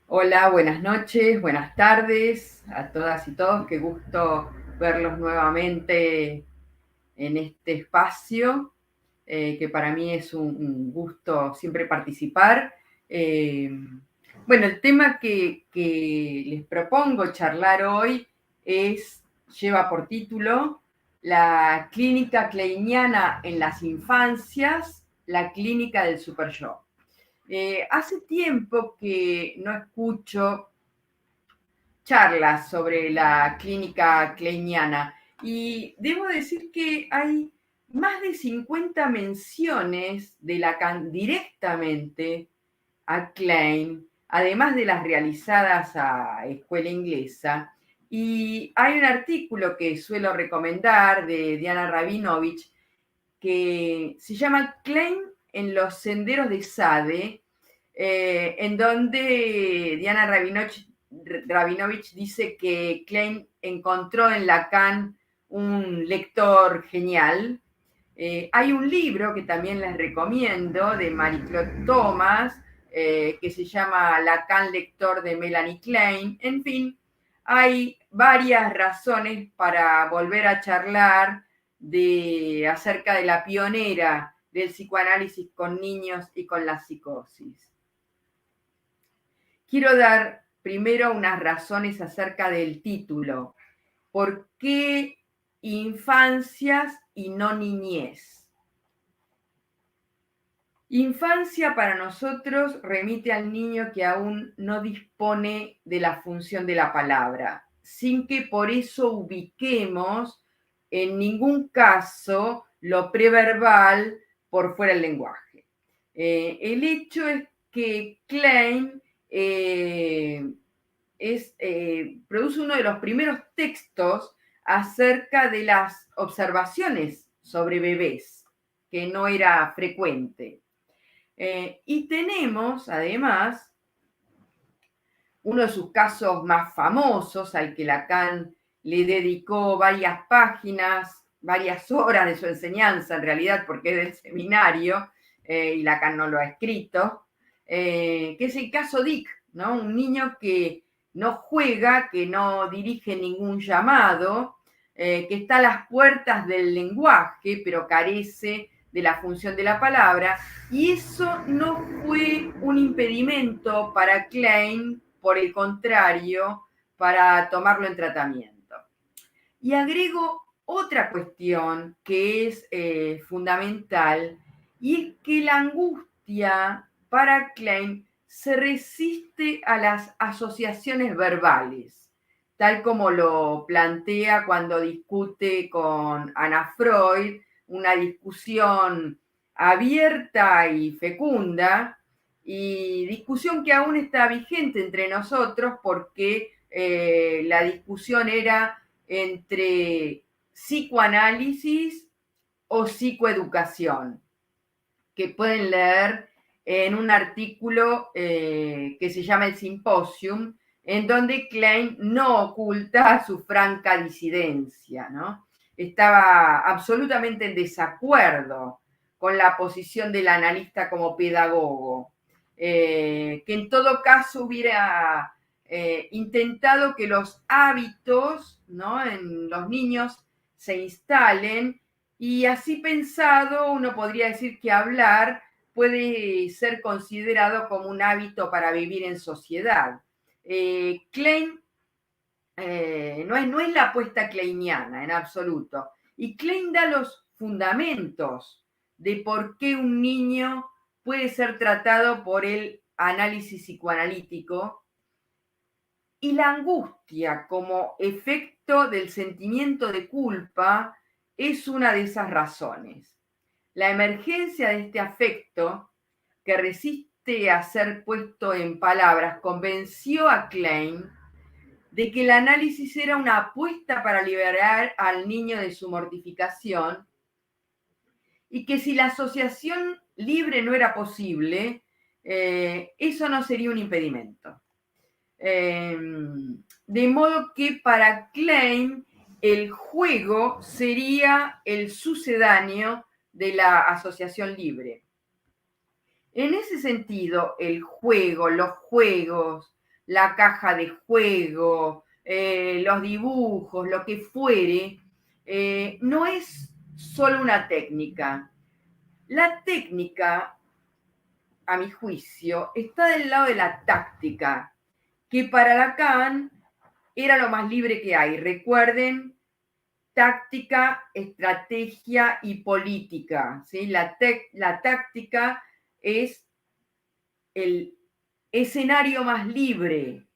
Hola, buenas noches, buenas tardes a todas y todos. Qué gusto verlos nuevamente en este espacio, que para mí es un gusto siempre participar. Eh, bueno, el tema que les propongo charlar hoy lleva por título La clínica kleiniana en las infancias, la clínica del superyo. Hace tiempo que no escucho charlas sobre la clínica kleiniana y debo decir que hay más de 50 menciones de Lacan directamente a Klein, además de las realizadas a escuela inglesa. Y hay un artículo que suelo recomendar de Diana Rabinovich que se llama Klein en los senderos de Sade, en donde Diana Rabinovich dice que Klein encontró en Lacan un lector genial. Hay un libro que también les recomiendo de Marie-Claude Thomas, que se llama Lacan lector de Melanie Klein. En fin, hay varias razones para volver a charlar acerca de la pionera del psicoanálisis con niños y con la psicosis. Quiero dar primero unas razones acerca del título. ¿Por qué infancias y no niñez? Infancia para nosotros remite al niño que aún no dispone de la función de la palabra, sin que por eso ubiquemos en ningún caso lo preverbal por fuera del lenguaje. El hecho es que Klein produce uno de los primeros textos acerca de las observaciones sobre bebés, que no era frecuente. Y tenemos, además, uno de sus casos más famosos, al que Lacan le dedicó varias páginas, varias horas de su enseñanza, en realidad, porque es del seminario, y Lacan no lo ha escrito, que es el caso Dick, ¿no? Un niño que no juega, que no dirige ningún llamado, que está a las puertas del lenguaje, pero carece de la función de la palabra, y eso no fue un impedimento para Klein, por el contrario, para tomarlo en tratamiento. Y agrego otra cuestión que es fundamental, y es que la angustia para Klein se resiste a las asociaciones verbales, tal como lo plantea cuando discute con Anna Freud, una discusión abierta y fecunda, y discusión que aún está vigente entre nosotros porque la discusión era entre psicoanálisis o psicoeducación, que pueden leer en un artículo que se llama El Simposium, en donde Klein no oculta su franca disidencia, ¿no? Estaba absolutamente en desacuerdo con la posición del analista como pedagogo, que en todo caso hubiera intentado que los hábitos, ¿no?, en los niños se instalen, y así pensado uno podría decir que hablar puede ser considerado como un hábito para vivir en sociedad. Klein no es la apuesta kleiniana en absoluto. Y Klein da los fundamentos de por qué un niño puede ser tratado por el análisis psicoanalítico, y la angustia como efecto del sentimiento de culpa es una de esas razones. La emergencia de este afecto, que resiste a ser puesto en palabras, convenció a Klein de que el análisis era una apuesta para liberar al niño de su mortificación, y que si la asociación libre no era posible, eso no sería un impedimento. De modo que para Klein el juego sería el sucedáneo de la asociación libre. En ese sentido, el juego, los juegos, la caja de juego, los dibujos, lo que fuere, no es solo una técnica. La técnica, a mi juicio, está del lado de la táctica, que para Lacan era lo más libre que hay. Recuerden, táctica, estrategia y política. ¿Sí? La táctica es el escenario más libre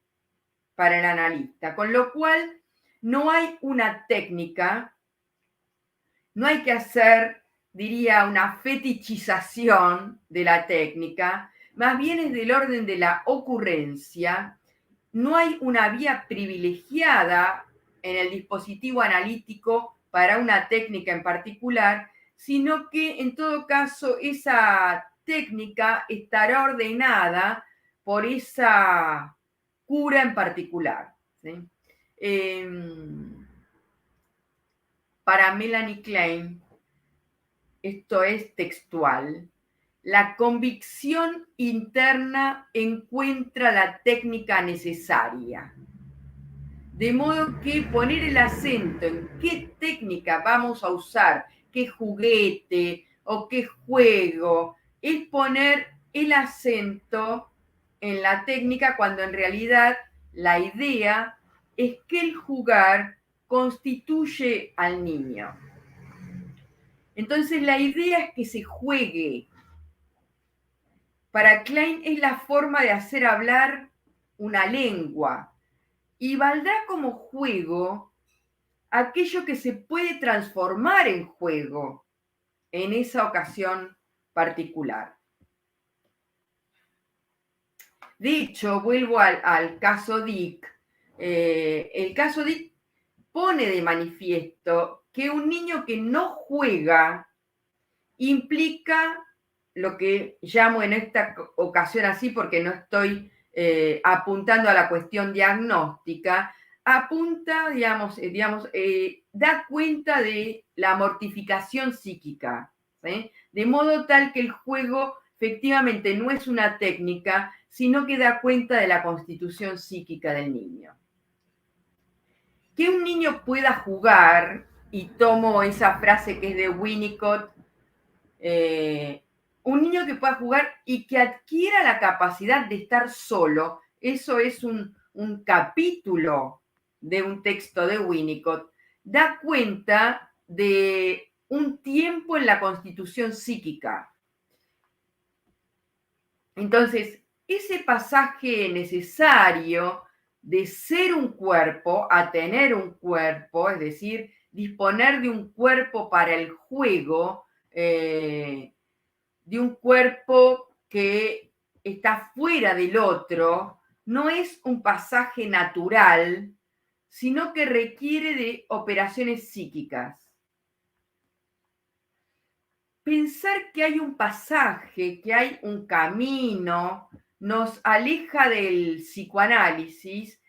para el analista, con lo cual no hay una técnica, no hay que hacer, diría, una fetichización de la técnica, más bien es del orden de la ocurrencia. No hay una vía privilegiada en el dispositivo analítico para una técnica en particular, sino que en todo caso esa técnica estará ordenada por esa cura en particular. ¿Sí? Para Melanie Klein, esto es textual, la convicción interna encuentra la técnica necesaria. De modo que poner el acento en qué técnica vamos a usar, qué juguete o qué juego, es poner el acento en la técnica cuando en realidad la idea es que el jugar constituye al niño. Entonces la idea es que se juegue. Para Klein es la forma de hacer hablar una lengua y valdrá como juego aquello que se puede transformar en juego en esa ocasión particular. De hecho, vuelvo al caso Dick. El caso Dick pone de manifiesto que un niño que no juega implica lo que llamo en esta ocasión así, porque no estoy apuntando a la cuestión diagnóstica, apunta, da cuenta de la mortificación psíquica, ¿sí? De modo tal que el juego efectivamente no es una técnica, sino que da cuenta de la constitución psíquica del niño. Que un niño pueda jugar, y tomo esa frase que es de Winnicott, un niño que pueda jugar y que adquiera la capacidad de estar solo, eso es un capítulo de un texto de Winnicott, da cuenta de un tiempo en la constitución psíquica. Entonces, ese pasaje necesario de ser un cuerpo a tener un cuerpo, es decir, disponer de un cuerpo para el juego, de un cuerpo que está fuera del otro, no es un pasaje natural, sino que requiere de operaciones psíquicas. Pensar que hay un pasaje, que hay un camino, nos aleja del psicoanálisis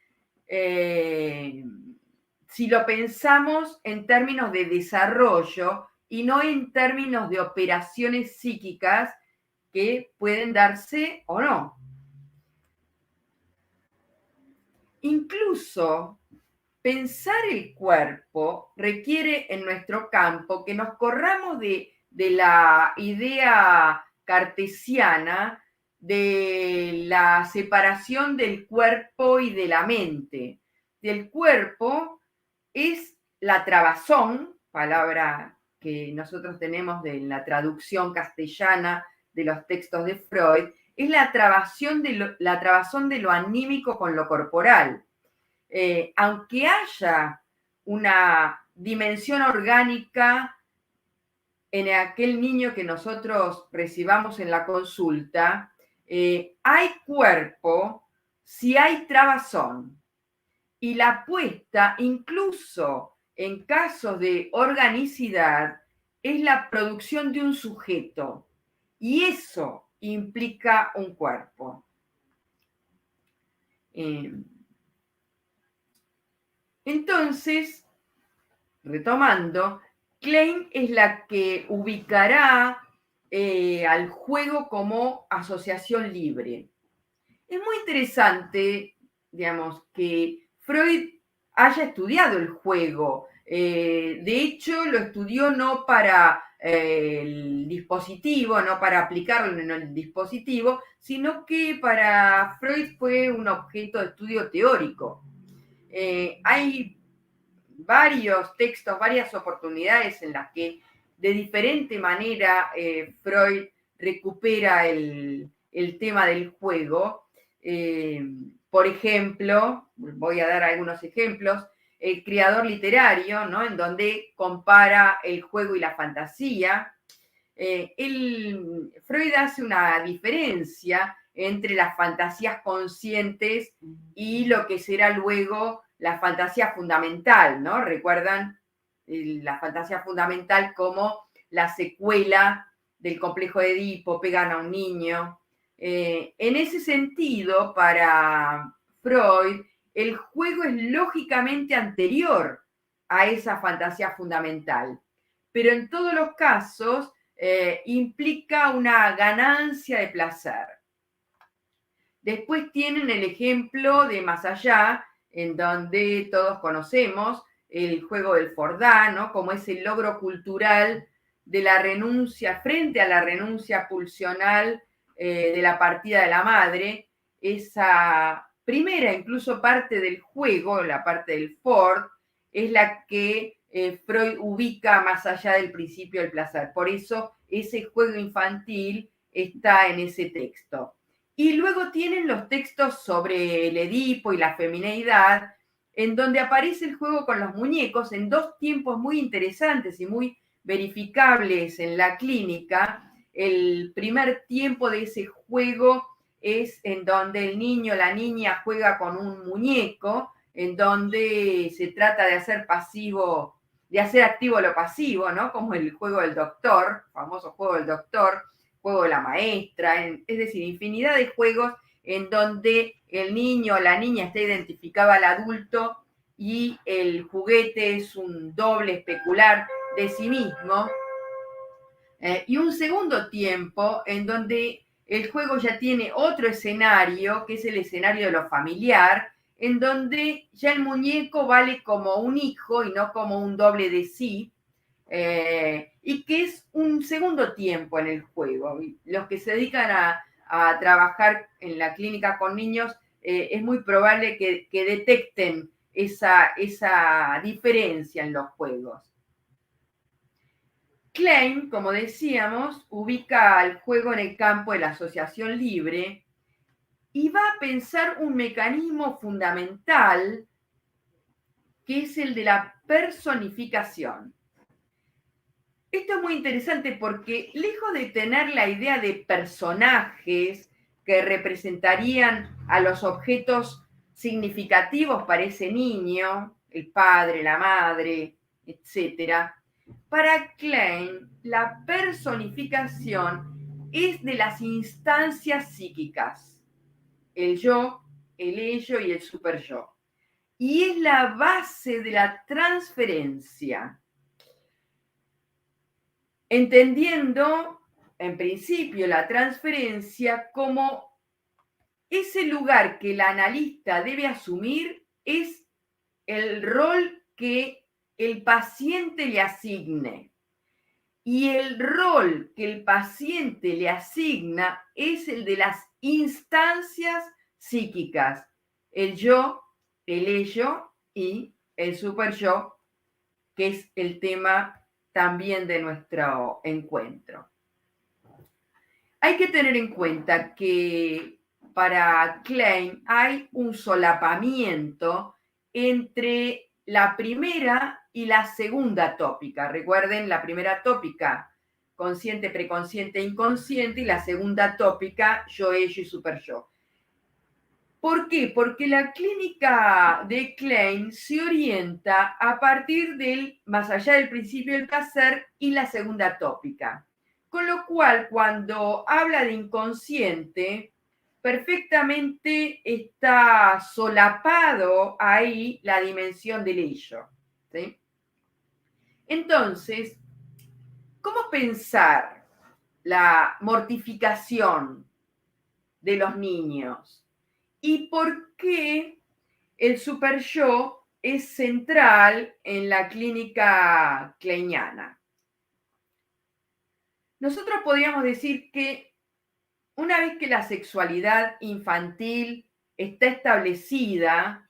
si lo pensamos en términos de desarrollo y no en términos de operaciones psíquicas que pueden darse o no. Incluso pensar el cuerpo requiere en nuestro campo que nos corramos de la idea cartesiana de la separación del cuerpo y de la mente. El cuerpo es la trabazón, palabra que nosotros tenemos de la traducción castellana de los textos de Freud, es la trabazón de lo anímico con lo corporal. Aunque haya una dimensión orgánica en aquel niño que nosotros recibamos en la consulta, hay cuerpo si hay trabazón. Y la apuesta, incluso en casos de organicidad, es la producción de un sujeto. Y eso implica un cuerpo. Entonces, retomando, Klein es la que ubicará al juego como asociación libre. Es muy interesante digamos, que Freud haya estudiado el juego. De hecho, lo estudió no para el dispositivo, no para aplicarlo en el dispositivo, sino que para Freud fue un objeto de estudio teórico. Hay varios textos, varias oportunidades en las que de diferente manera Freud recupera el tema del juego. Por ejemplo, voy a dar algunos ejemplos, el criador literario, ¿no? En donde compara el juego y la fantasía. Freud hace una diferencia entre las fantasías conscientes y lo que será luego la fantasía fundamental, ¿no? Recuerdan la fantasía fundamental como la secuela del complejo de Edipo, pegan a un niño. En ese sentido, para Freud, el juego es lógicamente anterior a esa fantasía fundamental, pero en todos los casos implica una ganancia de placer. Después tienen el ejemplo de Más Allá, en donde todos conocemos el juego del Fordá, ¿no? Como ese logro cultural de la renuncia, frente a la renuncia pulsional de la partida de la madre, esa primera incluso parte del juego, la parte del Ford, es la que Freud ubica más allá del principio del placer. Por eso ese juego infantil está en ese texto. Y luego tienen los textos sobre el Edipo y la femineidad, en donde aparece el juego con los muñecos en dos tiempos muy interesantes y muy verificables en la clínica. El primer tiempo de ese juego es en donde el niño o la niña juega con un muñeco, en donde se trata de hacer pasivo, de hacer activo lo pasivo, ¿no? Como el juego del doctor, famoso juego del doctor, juego de la maestra, es decir, infinidad de juegos en donde el niño o la niña está identificado al adulto y el juguete es un doble especular de sí mismo. Y un segundo tiempo en donde el juego ya tiene otro escenario, que es el escenario de lo familiar, en donde ya el muñeco vale como un hijo y no como un doble de sí, y que es un segundo tiempo en el juego. Los que se dedican a trabajar en la clínica con niños, es muy probable que detecten esa diferencia en los juegos. Klein, como decíamos, ubica al juego en el campo de la asociación libre y va a pensar un mecanismo fundamental que es el de la personificación. Esto es muy interesante porque lejos de tener la idea de personajes que representarían a los objetos significativos para ese niño, el padre, la madre, etc., para Klein la personificación es de las instancias psíquicas, el yo, el ello y el superyo. Y es la base de la transferencia, entendiendo en principio la transferencia como ese lugar que el analista debe asumir es el rol que el paciente le asigne. Y el rol que el paciente le asigna es el de las instancias psíquicas, el yo, el ello y el superyo, que es el tema también de nuestro encuentro. Hay que tener en cuenta que para Klein hay un solapamiento entre la primera y la segunda tópica. Recuerden, la primera tópica, consciente, preconsciente, inconsciente, y la segunda tópica, yo, ello y superyo. ¿Por qué? Porque la clínica de Klein se orienta a partir del más allá del principio del placer y la segunda tópica. Con lo cual, cuando habla de inconsciente, perfectamente está solapado ahí la dimensión del ello, ¿sí? Entonces, ¿cómo pensar la mortificación de los niños? ¿Y por qué el superyo es central en la clínica kleiniana. Nosotros podríamos decir que una vez que la sexualidad infantil está establecida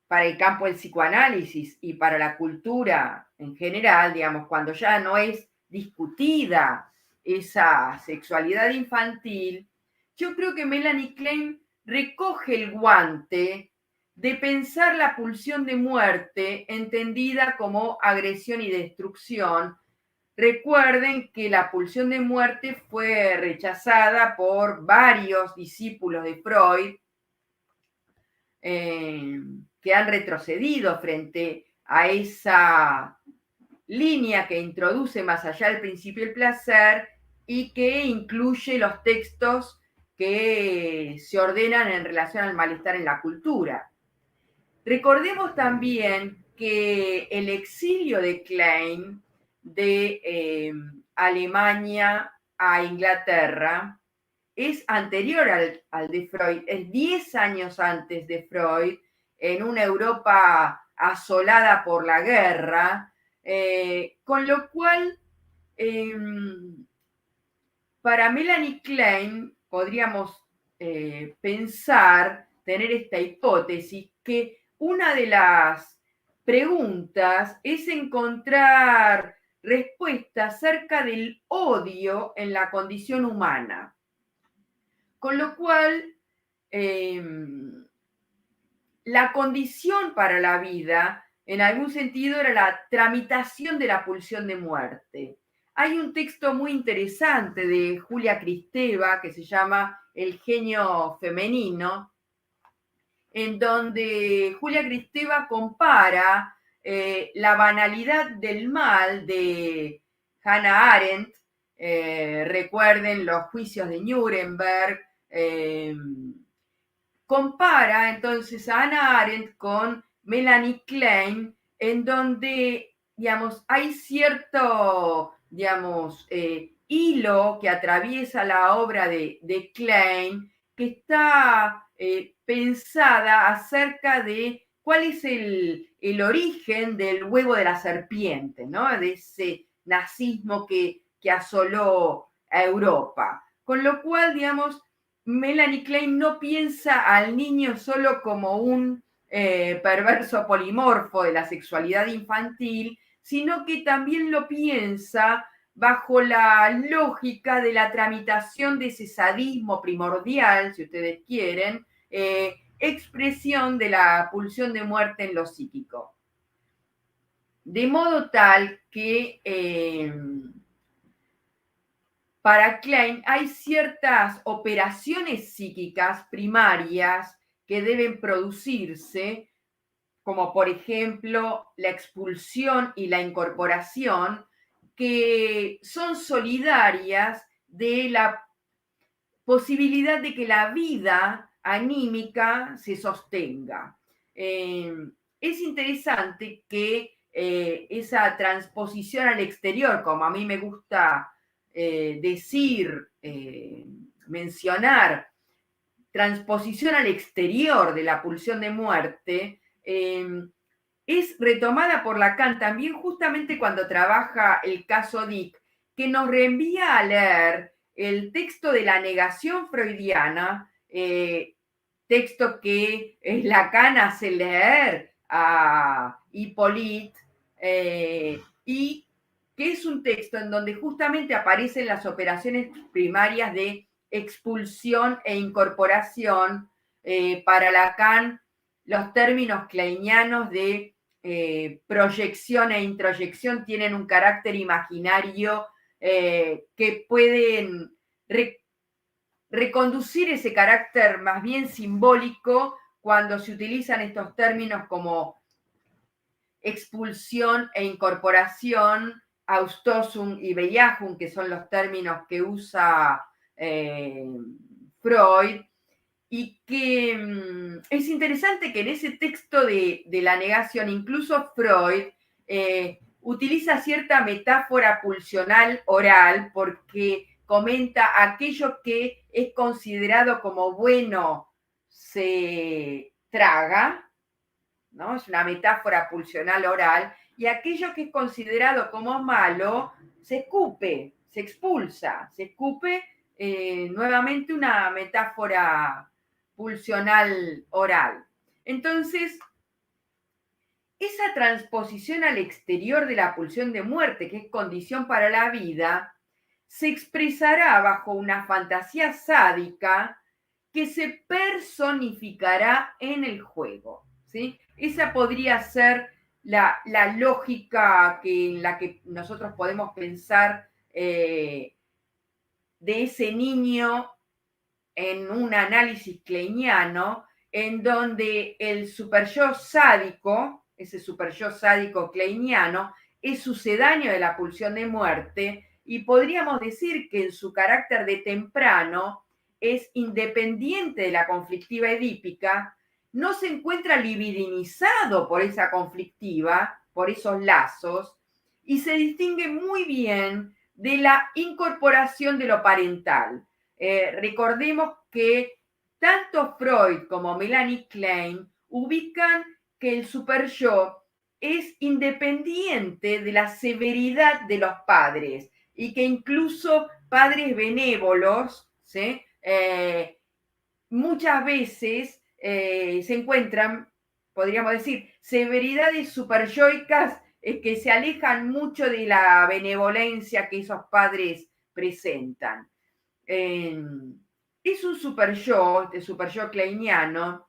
para el campo del psicoanálisis y para la cultura en general, digamos, cuando ya no es discutida esa sexualidad infantil, yo creo que Melanie Klein recoge el guante de pensar la pulsión de muerte entendida como agresión y destrucción. Recuerden que la pulsión de muerte fue rechazada por varios discípulos de Freud, que han retrocedido frente a esa línea que introduce más allá del principio del placer y que incluye los textos que se ordenan en relación al malestar en la cultura. Recordemos también que el exilio de Klein de Alemania a Inglaterra es anterior al de Freud, es 10 años antes de Freud, en una Europa asolada por la guerra, con lo cual, para Melanie Klein, podríamos pensar, tener esta hipótesis, que una de las preguntas es encontrar respuestas acerca del odio en la condición humana. Con lo cual, la condición para la vida, en algún sentido, era la tramitación de la pulsión de muerte. Hay un texto muy interesante de Julia Kristeva que se llama El genio femenino, en donde Julia Kristeva compara la banalidad del mal de Hannah Arendt, recuerden los juicios de Nuremberg, compara entonces a Hannah Arendt con Melanie Klein, en donde, digamos, hay cierto, digamos, hilo que atraviesa la obra de Klein, que está pensada acerca de cuál es el origen del huevo de la serpiente, ¿no? De ese nazismo que asoló a Europa. Con lo cual, digamos, Melanie Klein no piensa al niño solo como un perverso polimorfo de la sexualidad infantil, sino que también lo piensa bajo la lógica de la tramitación de ese sadismo primordial, si ustedes quieren, expresión de la pulsión de muerte en lo psíquico. De modo tal que para Klein hay ciertas operaciones psíquicas primarias que deben producirse, como por ejemplo la expulsión y la incorporación, que son solidarias de la posibilidad de que la vida anímica se sostenga. Es interesante que esa transposición al exterior, como a mí me gusta decir, mencionar, transposición al exterior de la pulsión de muerte, es retomada por Lacan también justamente cuando trabaja el caso Dick, que nos reenvía a leer el texto de la negación freudiana, texto que Lacan hace leer a Hippolyte, y que es un texto en donde justamente aparecen las operaciones primarias de expulsión e incorporación. Para Lacan, los términos kleinianos de proyección e introyección tienen un carácter imaginario que pueden reconducir ese carácter más bien simbólico cuando se utilizan estos términos como expulsión e incorporación, Austosum y Bejahung, que son los términos que usa Freud, y que es interesante que en ese texto de la negación, incluso Freud utiliza cierta metáfora pulsional oral, porque comenta aquello que es considerado como bueno se traga, ¿no? Es una metáfora pulsional oral, y aquello que es considerado como malo se escupe, se expulsa, se escupe, nuevamente una metáfora pulsional oral. Entonces, esa transposición al exterior de la pulsión de muerte, que es condición para la vida, se expresará bajo una fantasía sádica que se personificará en el juego, ¿sí? Esa podría ser la lógica en la que nosotros podemos pensar de ese niño en un análisis kleiniano, en donde el superyo sádico, ese superyo sádico kleiniano, es sucedáneo de la pulsión de muerte, y podríamos decir que en su carácter de temprano es independiente de la conflictiva edípica, no se encuentra libidinizado por esa conflictiva, por esos lazos, y se distingue muy bien de la incorporación de lo parental. Recordemos que tanto Freud como Melanie Klein ubican que el superyo es independiente de la severidad de los padres y que incluso padres benévolos, ¿sí? Muchas veces se encuentran, podríamos decir, severidades superyoicas que se alejan mucho de la benevolencia que esos padres presentan. Es un superyo, este superyo kleiniano,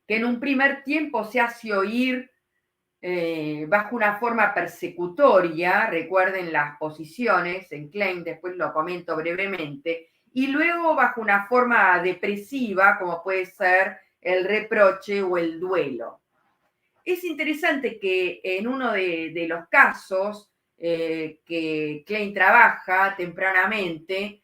que en un primer tiempo se hace oír bajo una forma persecutoria, recuerden las posiciones en Klein, después lo comento brevemente, y luego bajo una forma depresiva, como puede ser el reproche o el duelo. Es interesante que en uno de los casos que Klein trabaja tempranamente,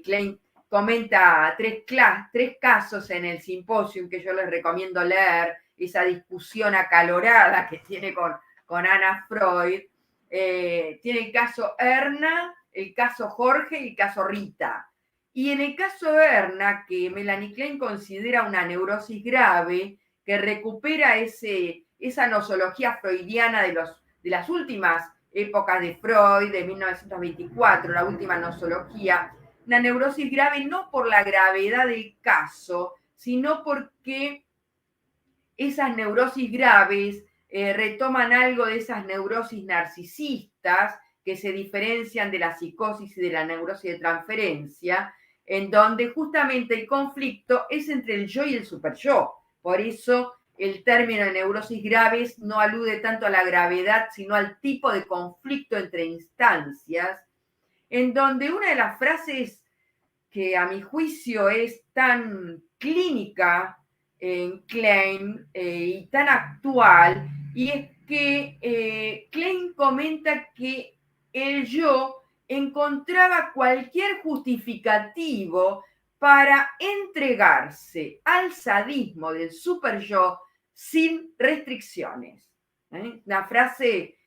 Klein comenta tres casos en el simposio que yo les recomiendo leer, esa discusión acalorada que tiene con Ana Freud. Tiene el caso Erna, el caso Jorge y el caso Rita. Y en el caso Erna, que Melanie Klein considera una neurosis grave, que recupera esa nosología freudiana de las últimas épocas de Freud, de 1924, la última nosología, una neurosis grave no por la gravedad del caso, sino porque esas neurosis graves retoman algo de esas neurosis narcisistas que se diferencian de la psicosis y de la neurosis de transferencia, en donde justamente el conflicto es entre el yo y el superyo. Por eso el término de neurosis graves no alude tanto a la gravedad, sino al tipo de conflicto entre instancias, en donde una de las frases que a mi juicio es tan clínica en Klein y tan actual, y es que Klein comenta que el yo encontraba cualquier justificativo para entregarse al sadismo del superyo sin restricciones. Una frase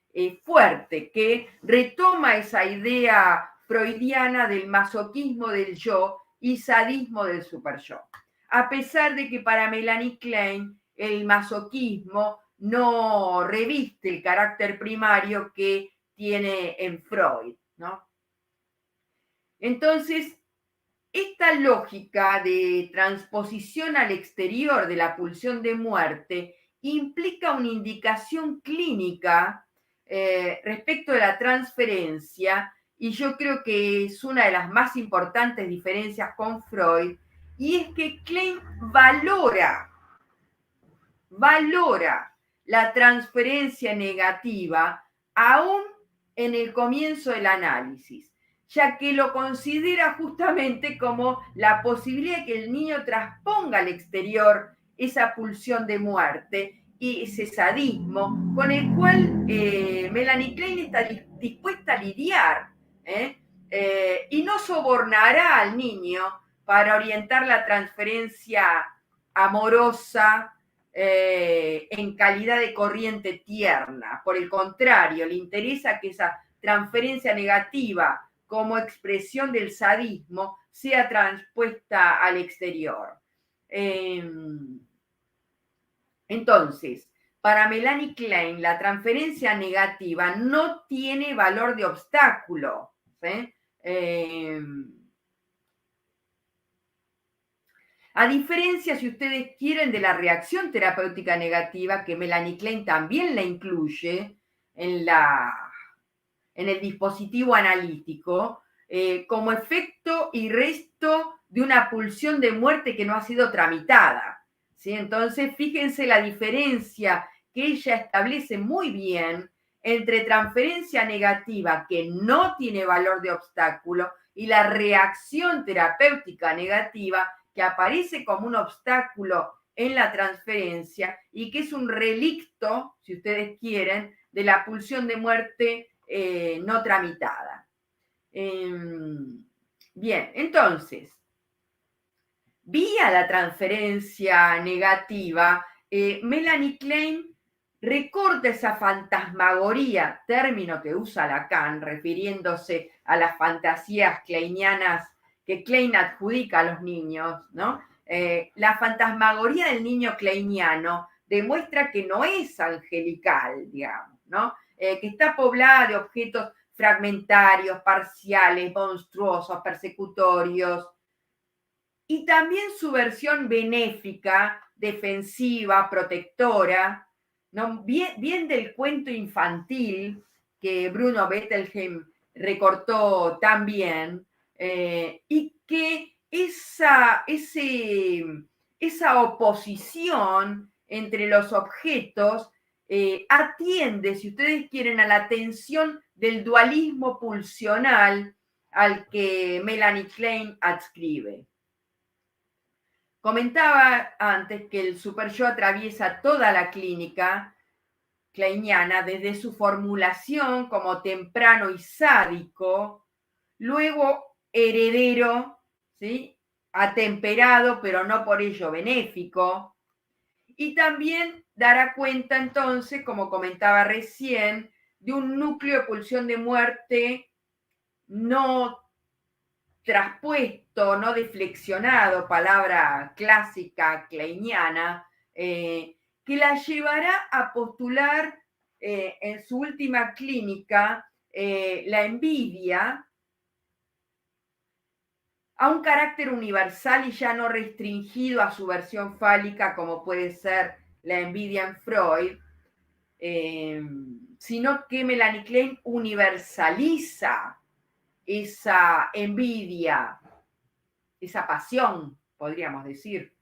fuerte que retoma esa idea freudiana del masoquismo del yo y sadismo del superyo. A pesar de que para Melanie Klein el masoquismo no reviste el carácter primario que tiene en Freud, ¿no? Entonces, esta lógica de transposición al exterior de la pulsión de muerte implica una indicación clínica respecto de la transferencia, y yo creo que es una de las más importantes diferencias con Freud, y es que Klein valora la transferencia negativa aún en el comienzo del análisis, ya que lo considera justamente como la posibilidad de que el niño transponga al exterior esa pulsión de muerte y ese sadismo con el cual Melanie Klein está dispuesta a lidiar, y no sobornará al niño para orientar la transferencia amorosa en calidad de corriente tierna. Por el contrario, le interesa que esa transferencia negativa como expresión del sadismo sea transpuesta al exterior. Entonces, para Melanie Klein, la transferencia negativa no tiene valor de obstáculo. ¿Sí? A diferencia, si ustedes quieren, de la reacción terapéutica negativa, que Melanie Klein también la incluye en, en el dispositivo analítico, como efecto y resto de una pulsión de muerte que no ha sido tramitada. ¿Sí? Entonces, fíjense la diferencia que ella establece muy bien entre transferencia negativa que no tiene valor de obstáculo y la reacción terapéutica negativa que aparece como un obstáculo en la transferencia y que es un relicto, si ustedes quieren, de la pulsión de muerte no tramitada. Bien, entonces, vía la transferencia negativa, Melanie Klein recorta esa fantasmagoría, término que usa Lacan, refiriéndose a las fantasías kleinianas que Klein adjudica a los niños, ¿no? La fantasmagoría del niño kleiniano demuestra que no es angelical, digamos, ¿no? Que está poblada de objetos fragmentarios, parciales, monstruosos, persecutorios, y también su versión benéfica, defensiva, protectora, ¿no? Bien del cuento infantil que Bruno Bettelheim recortó tan bien, y que esa oposición entre los objetos atiende, si ustedes quieren, a la tensión del dualismo pulsional al que Melanie Klein adscribe. Comentaba antes que el superyo atraviesa toda la clínica kleiniana desde su formulación como temprano y sádico, luego heredero, ¿sí? Atemperado, pero no por ello benéfico, y también dará cuenta entonces, como comentaba recién, de un núcleo de pulsión de muerte no traspuesto, no deflexionado, palabra clásica kleiniana, que la llevará a postular en su última clínica la envidia a un carácter universal y ya no restringido a su versión fálica, como puede ser la envidia en Freud, sino que Melanie Klein universaliza esa envidia, esa pasión, podríamos decir.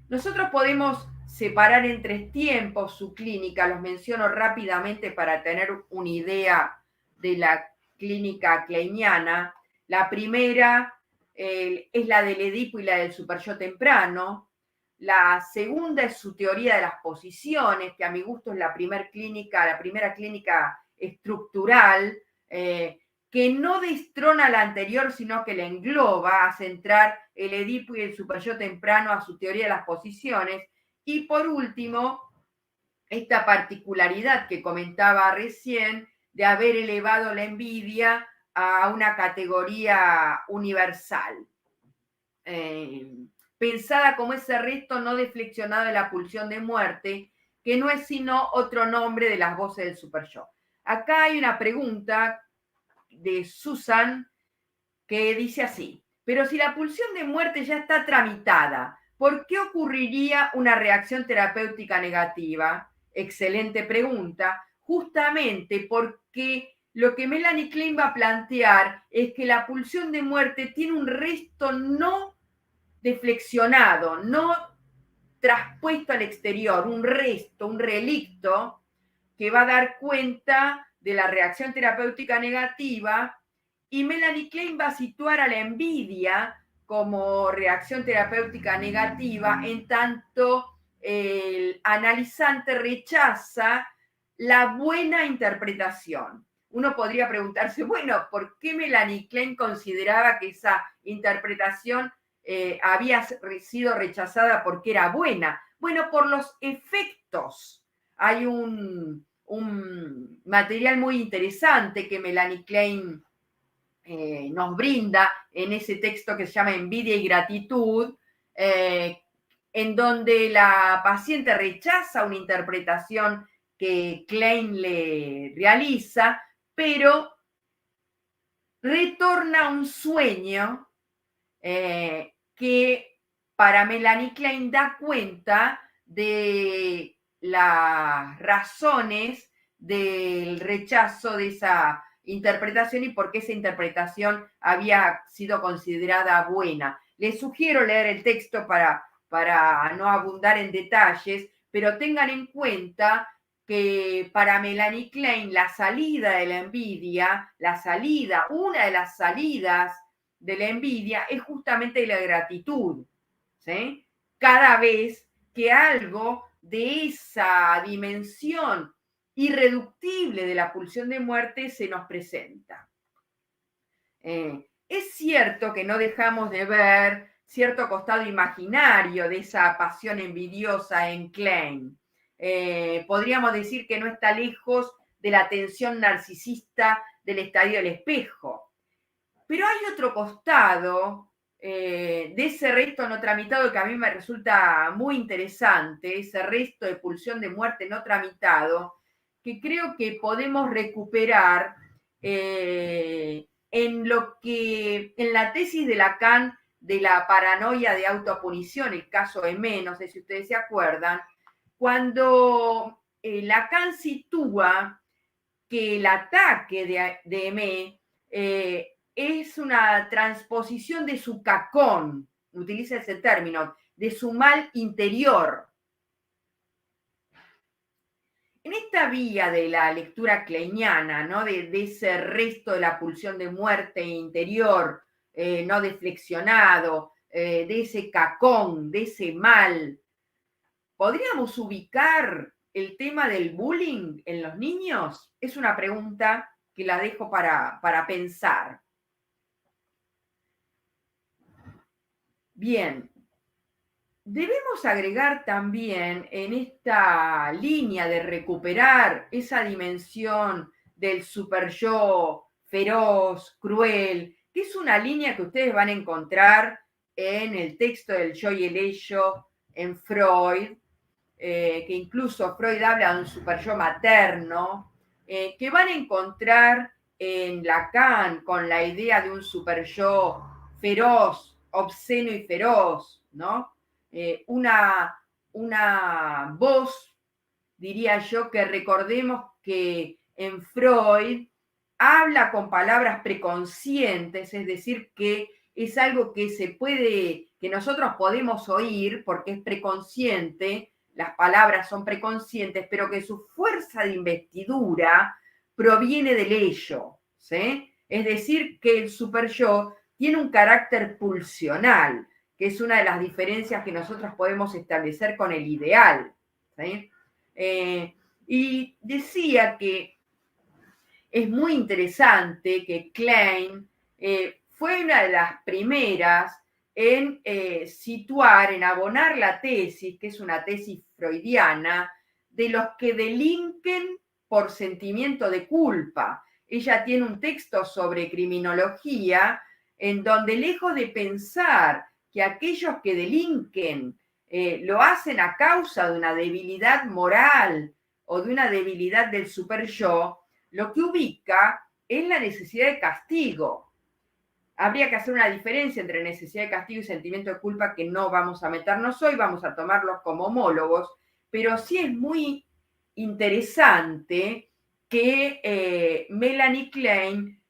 Nosotros podemos separar en 3 tiempos su clínica, los menciono rápidamente para tener una idea de la clínica kleiniana. La primera es la del Edipo y la del superyo temprano. La segunda es su teoría de las posiciones, que a mi gusto es la primera clínica estructural, que no destrona la anterior, sino que la engloba, a centrar el Edipo y el superyo temprano a su teoría de las posiciones. Y por último, esta particularidad que comentaba recién de haber elevado la envidia a una categoría universal, pensada como ese resto no deflexionado de la pulsión de muerte, que no es sino otro nombre de las voces del superyo. Acá hay una pregunta de Susan que dice así: pero si la pulsión de muerte ya está tramitada, ¿por qué ocurriría una reacción terapéutica negativa? Excelente pregunta, justamente porque lo que Melanie Klein va a plantear es que la pulsión de muerte tiene un resto no deflexionado, no traspuesto al exterior, un resto, un relicto que va a dar cuenta de la reacción terapéutica negativa, y Melanie Klein va a situar a la envidia como reacción terapéutica negativa, en tanto el analizante rechaza la buena interpretación. Uno podría preguntarse, bueno, ¿por qué Melanie Klein consideraba que esa interpretación había sido rechazada porque era buena? Bueno, por los efectos. Hay un material muy interesante que Melanie Klein nos brinda en ese texto que se llama Envidia y Gratitud, en donde la paciente rechaza una interpretación que Klein le realiza, pero retorna a un sueño que para Melanie Klein da cuenta de las razones del rechazo de esa interpretación y por qué esa interpretación había sido considerada buena. Les sugiero leer el texto para no abundar en detalles, pero tengan en cuenta que para Melanie Klein la salida de la envidia, una de las salidas de la envidia es justamente la gratitud, ¿sí? Cada vez que algo de esa dimensión irreductible de la pulsión de muerte se nos presenta. Es cierto que no dejamos de ver cierto costado imaginario de esa pasión envidiosa en Klein. Podríamos decir que no está lejos de la tensión narcisista del estadio del espejo. Pero hay otro costado de ese resto no tramitado que a mí me resulta muy interesante, ese resto de pulsión de muerte no tramitado, que creo que podemos recuperar en la tesis de Lacan de la paranoia de autopunición, el caso M, no sé si ustedes se acuerdan, cuando Lacan sitúa que el ataque de M es una transposición de su cacón, utiliza ese término, de su mal interior. En esta vía de la lectura kleiniana, ¿no? de ese resto de la pulsión de muerte interior, no deflexionado, de ese cacón, de ese mal, ¿podríamos ubicar el tema del bullying en los niños? Es una pregunta que la dejo para pensar. Bien, debemos agregar también en esta línea de recuperar esa dimensión del super yo feroz, cruel, que es una línea que ustedes van a encontrar en el texto del yo y el ello en Freud, que incluso Freud habla de un super yo materno, que van a encontrar en Lacan con la idea de un super yo feroz, obsceno y feroz, ¿no? Una voz, diría yo, que recordemos que en Freud habla con palabras preconscientes, es decir, que es algo que que nosotros podemos oír porque es preconsciente, las palabras son preconscientes, pero que su fuerza de investidura proviene del ello, ¿sí? Es decir, que el superyo tiene un carácter pulsional, que es una de las diferencias que nosotros podemos establecer con el ideal, ¿sí? Y decía que es muy interesante que Klein fue una de las primeras en situar, en abonar la tesis, que es una tesis freudiana, de los que delinquen por sentimiento de culpa. Ella tiene un texto sobre criminología en donde lejos de pensar que aquellos que delinquen lo hacen a causa de una debilidad moral o de una debilidad del super yo, lo que ubica es la necesidad de castigo. Habría que hacer una diferencia entre necesidad de castigo y sentimiento de culpa que no vamos a meternos hoy, vamos a tomarlos como homólogos, pero sí es muy interesante que Melanie Klein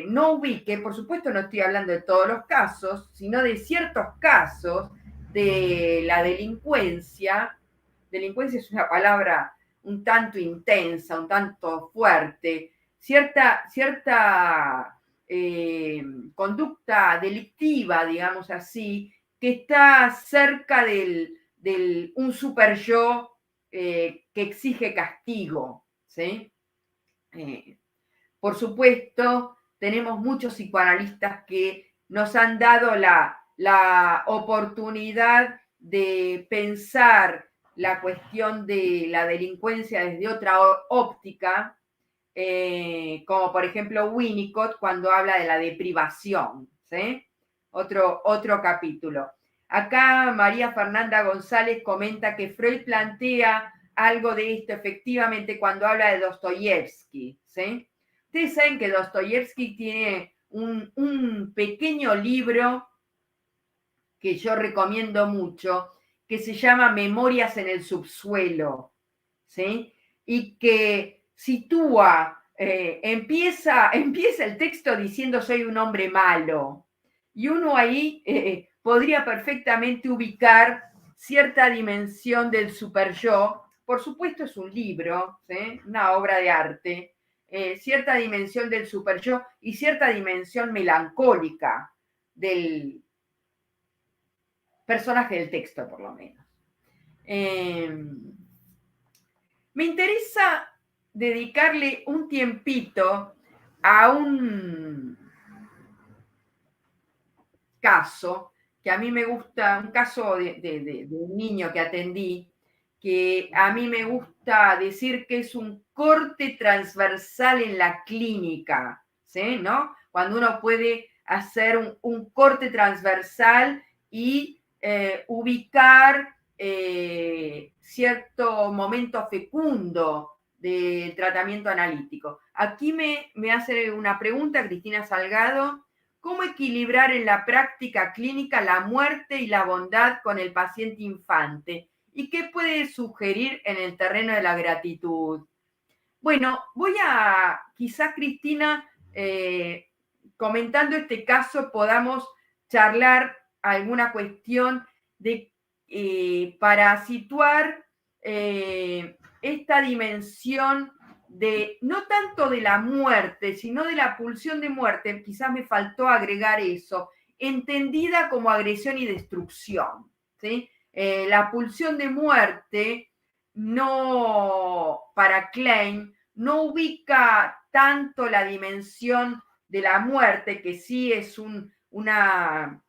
no ubique, por supuesto no estoy hablando de todos los casos, sino de ciertos casos de la delincuencia. Delincuencia es una palabra un tanto intensa, un tanto fuerte, cierta conducta delictiva, digamos así, que está cerca del un super yo que exige castigo, ¿sí? Por supuesto, tenemos muchos psicoanalistas que nos han dado la oportunidad de pensar la cuestión de la delincuencia desde otra óptica, como por ejemplo Winnicott cuando habla de la deprivación, ¿sí? Otro capítulo. Acá María Fernanda González comenta que Freud plantea algo de esto efectivamente cuando habla de Dostoyevsky, ¿sí? Ustedes saben que Dostoyevsky tiene un pequeño libro que yo recomiendo mucho, que se llama Memorias en el subsuelo, ¿sí? Y que sitúa, empieza el texto diciendo soy un hombre malo, y uno ahí podría perfectamente ubicar cierta dimensión del superyo. Por supuesto es un libro, ¿sí? Una obra de arte, cierta dimensión del superyo y cierta dimensión melancólica del personaje del texto, por lo menos. Me interesa dedicarle un tiempito a un caso que a mí me gusta, un caso de un niño que atendí, que a mí me gusta decir que es un corte transversal en la clínica, ¿sí? ¿No? Cuando uno puede hacer un corte transversal y ubicar cierto momento fecundo del tratamiento analítico. Aquí me hace una pregunta Cristina Salgado. ¿Cómo equilibrar en la práctica clínica la muerte y la bondad con el paciente infante? ¿Y qué puede sugerir en el terreno de la gratitud? Bueno, voy a, quizás Cristina, comentando este caso, podamos charlar alguna cuestión de, para situar esta dimensión de, no tanto de la muerte, sino de la pulsión de muerte, quizás me faltó agregar eso, entendida como agresión y destrucción, ¿sí? La pulsión de muerte no, para Klein, no ubica tanto la dimensión de la muerte, que sí es una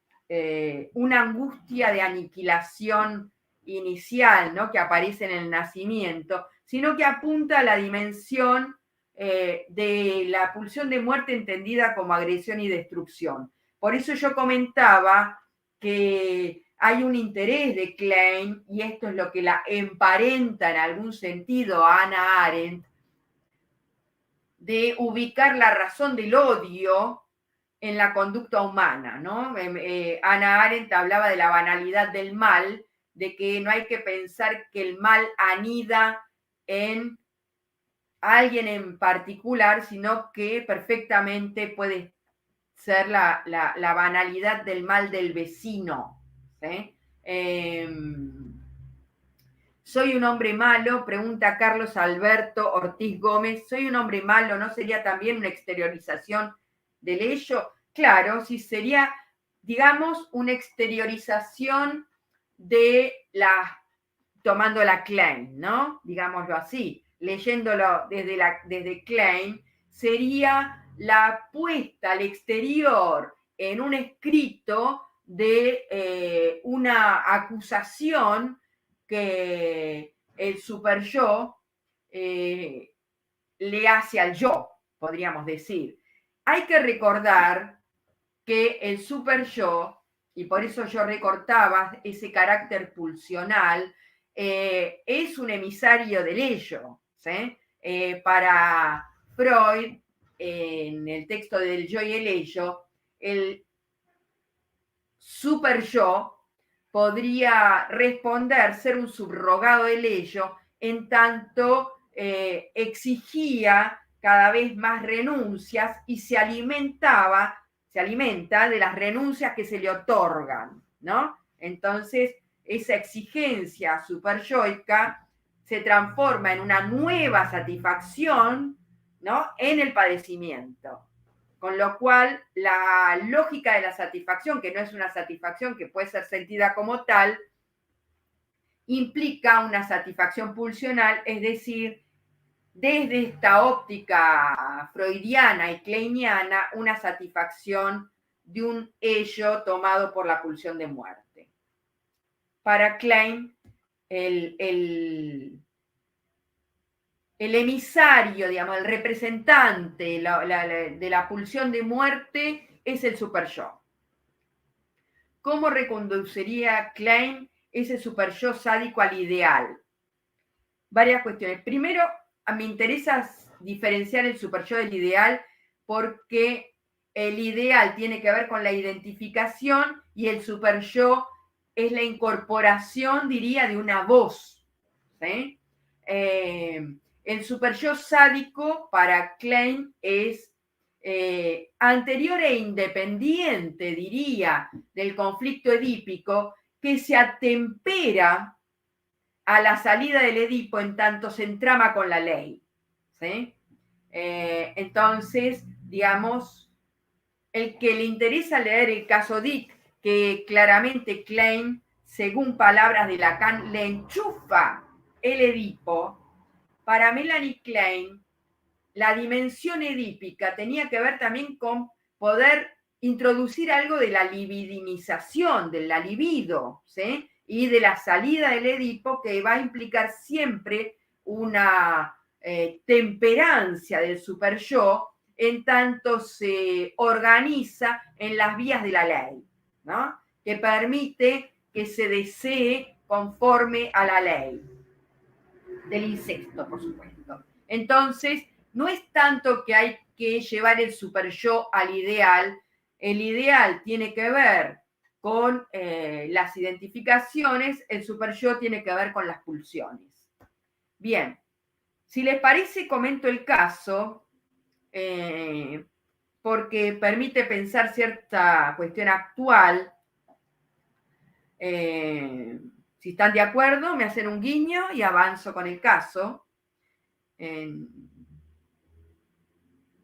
angustia de aniquilación inicial, ¿no? Que aparece en el nacimiento, sino que apunta a la dimensión de la pulsión de muerte entendida como agresión y destrucción. Por eso yo comentaba que hay un interés de Klein, y esto es lo que la emparenta en algún sentido a Hannah Arendt, de ubicar la razón del odio en la conducta humana, ¿no? Hannah Arendt hablaba de la banalidad del mal, de que no hay que pensar que el mal anida en alguien en particular, sino que perfectamente puede ser la banalidad del mal del vecino, ¿sí? ¿Soy un hombre malo? Pregunta Carlos Alberto Ortiz Gómez. ¿Soy un hombre malo? ¿No sería también una exteriorización del ello? Claro, sí sería, digamos, una exteriorización de la, tomando la Klein, ¿no? Digámoslo así, leyéndolo desde Klein, sería la puesta al exterior en un escrito de una acusación que el super yo le hace al yo, podríamos decir. Hay que recordar que el super yo, y por eso yo recortaba ese carácter pulsional, es un emisario del ello, ¿sí? Para Freud, en el texto del yo y el ello, el super yo podría responder, ser un subrogado del ello, en tanto exigía cada vez más renuncias y se alimenta de las renuncias que se le otorgan, ¿no? Entonces, esa exigencia superyoica se transforma en una nueva satisfacción, ¿no? En el padecimiento. Con lo cual, la lógica de la satisfacción, que no es una satisfacción que puede ser sentida como tal, implica una satisfacción pulsional, es decir, desde esta óptica freudiana y kleiniana, una satisfacción de un ello tomado por la pulsión de muerte. Para Klein, el emisario, digamos, el representante de la pulsión de muerte es el super yo. ¿cómo reconduciría Klein ese superyo sádico al ideal? Varias cuestiones. Primero, me interesa diferenciar el superyo del ideal porque el ideal tiene que ver con la identificación y el superyo es la incorporación, diría, de una voz. ¿Sí? El superyo sádico para Klein es anterior e independiente, diría, del conflicto edípico, que se atempera a la salida del Edipo en tanto se entrama con la ley. ¿Sí? Entonces, digamos, el que le interesa leer el caso Dick, que claramente Klein, según palabras de Lacan, le enchufa el Edipo, para Melanie Klein, la dimensión edípica tenía que ver también con poder introducir algo de la libidinización, de la libido, ¿sí? Y de la salida del Edipo, que va a implicar siempre una temperancia del superyo en tanto se organiza en las vías de la ley, ¿no? Que permite que se desee conforme a la ley del incesto, por supuesto. Entonces, no es tanto que hay que llevar el superyo al ideal, el ideal tiene que ver con las identificaciones, el superyo tiene que ver con las pulsiones. Bien, si les parece, comento el caso, porque permite pensar cierta cuestión actual. Si están de acuerdo, me hacen un guiño y avanzo con el caso.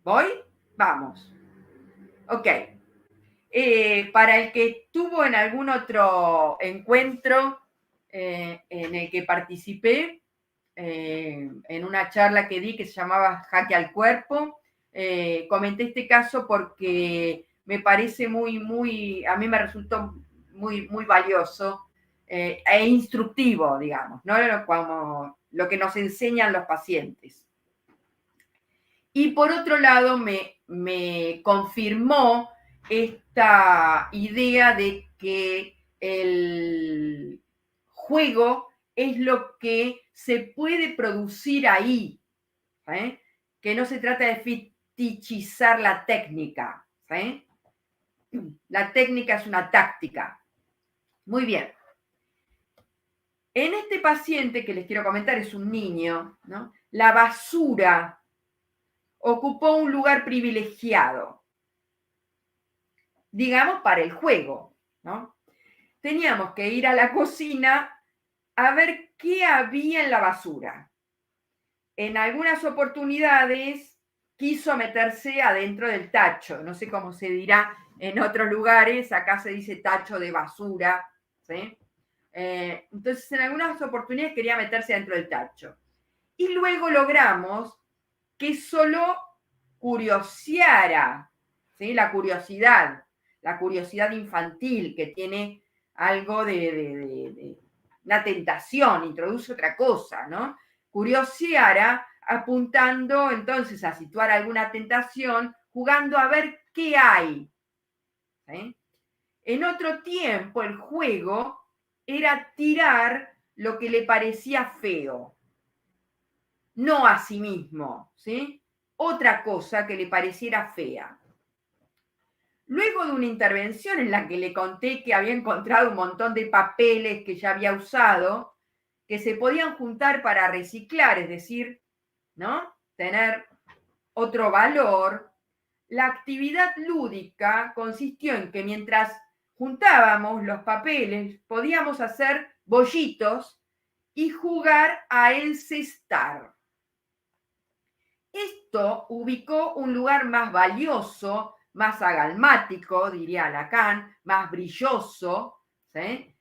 ¿Voy? Vamos. Ok. Para el que estuvo en algún otro encuentro en el que participé, en una charla que di que se llamaba Jaque al Cuerpo, comenté este caso porque me parece a mí me resultó muy valioso e instructivo, digamos, ¿no? Como lo que nos enseñan los pacientes. Y por otro lado, me confirmó esta idea de que el juego es lo que se puede producir ahí, ¿sí? Que no se trata de fetichizar la técnica, ¿sí? La técnica es una táctica. Muy bien. En este paciente que les quiero comentar es un niño, ¿no? La basura ocupó un lugar privilegiado, digamos, para el juego, ¿no? Teníamos que ir a la cocina a ver qué había en la basura. En algunas oportunidades quiso meterse adentro del tacho, no sé cómo se dirá en otros lugares, acá se dice tacho de basura, ¿sí? Entonces en algunas oportunidades quería meterse dentro del tacho. Y luego logramos que solo curioseara, ¿sí? La curiosidad infantil que tiene algo de una tentación, introduce otra cosa, ¿no? Curioseara apuntando entonces a situar alguna tentación, jugando a ver qué hay. ¿Sí? En otro tiempo el juego era tirar lo que le parecía feo, no a sí mismo, ¿sí? Otra cosa que le pareciera fea. Luego de una intervención en la que le conté que había encontrado un montón de papeles que ya había usado, que se podían juntar para reciclar, es decir, ¿no? Tener otro valor, la actividad lúdica consistió en que mientras juntábamos los papeles, podíamos hacer bollitos y jugar a encestar. Esto ubicó un lugar más valioso, más agalmático, diría Lacan, más brilloso, ¿sí?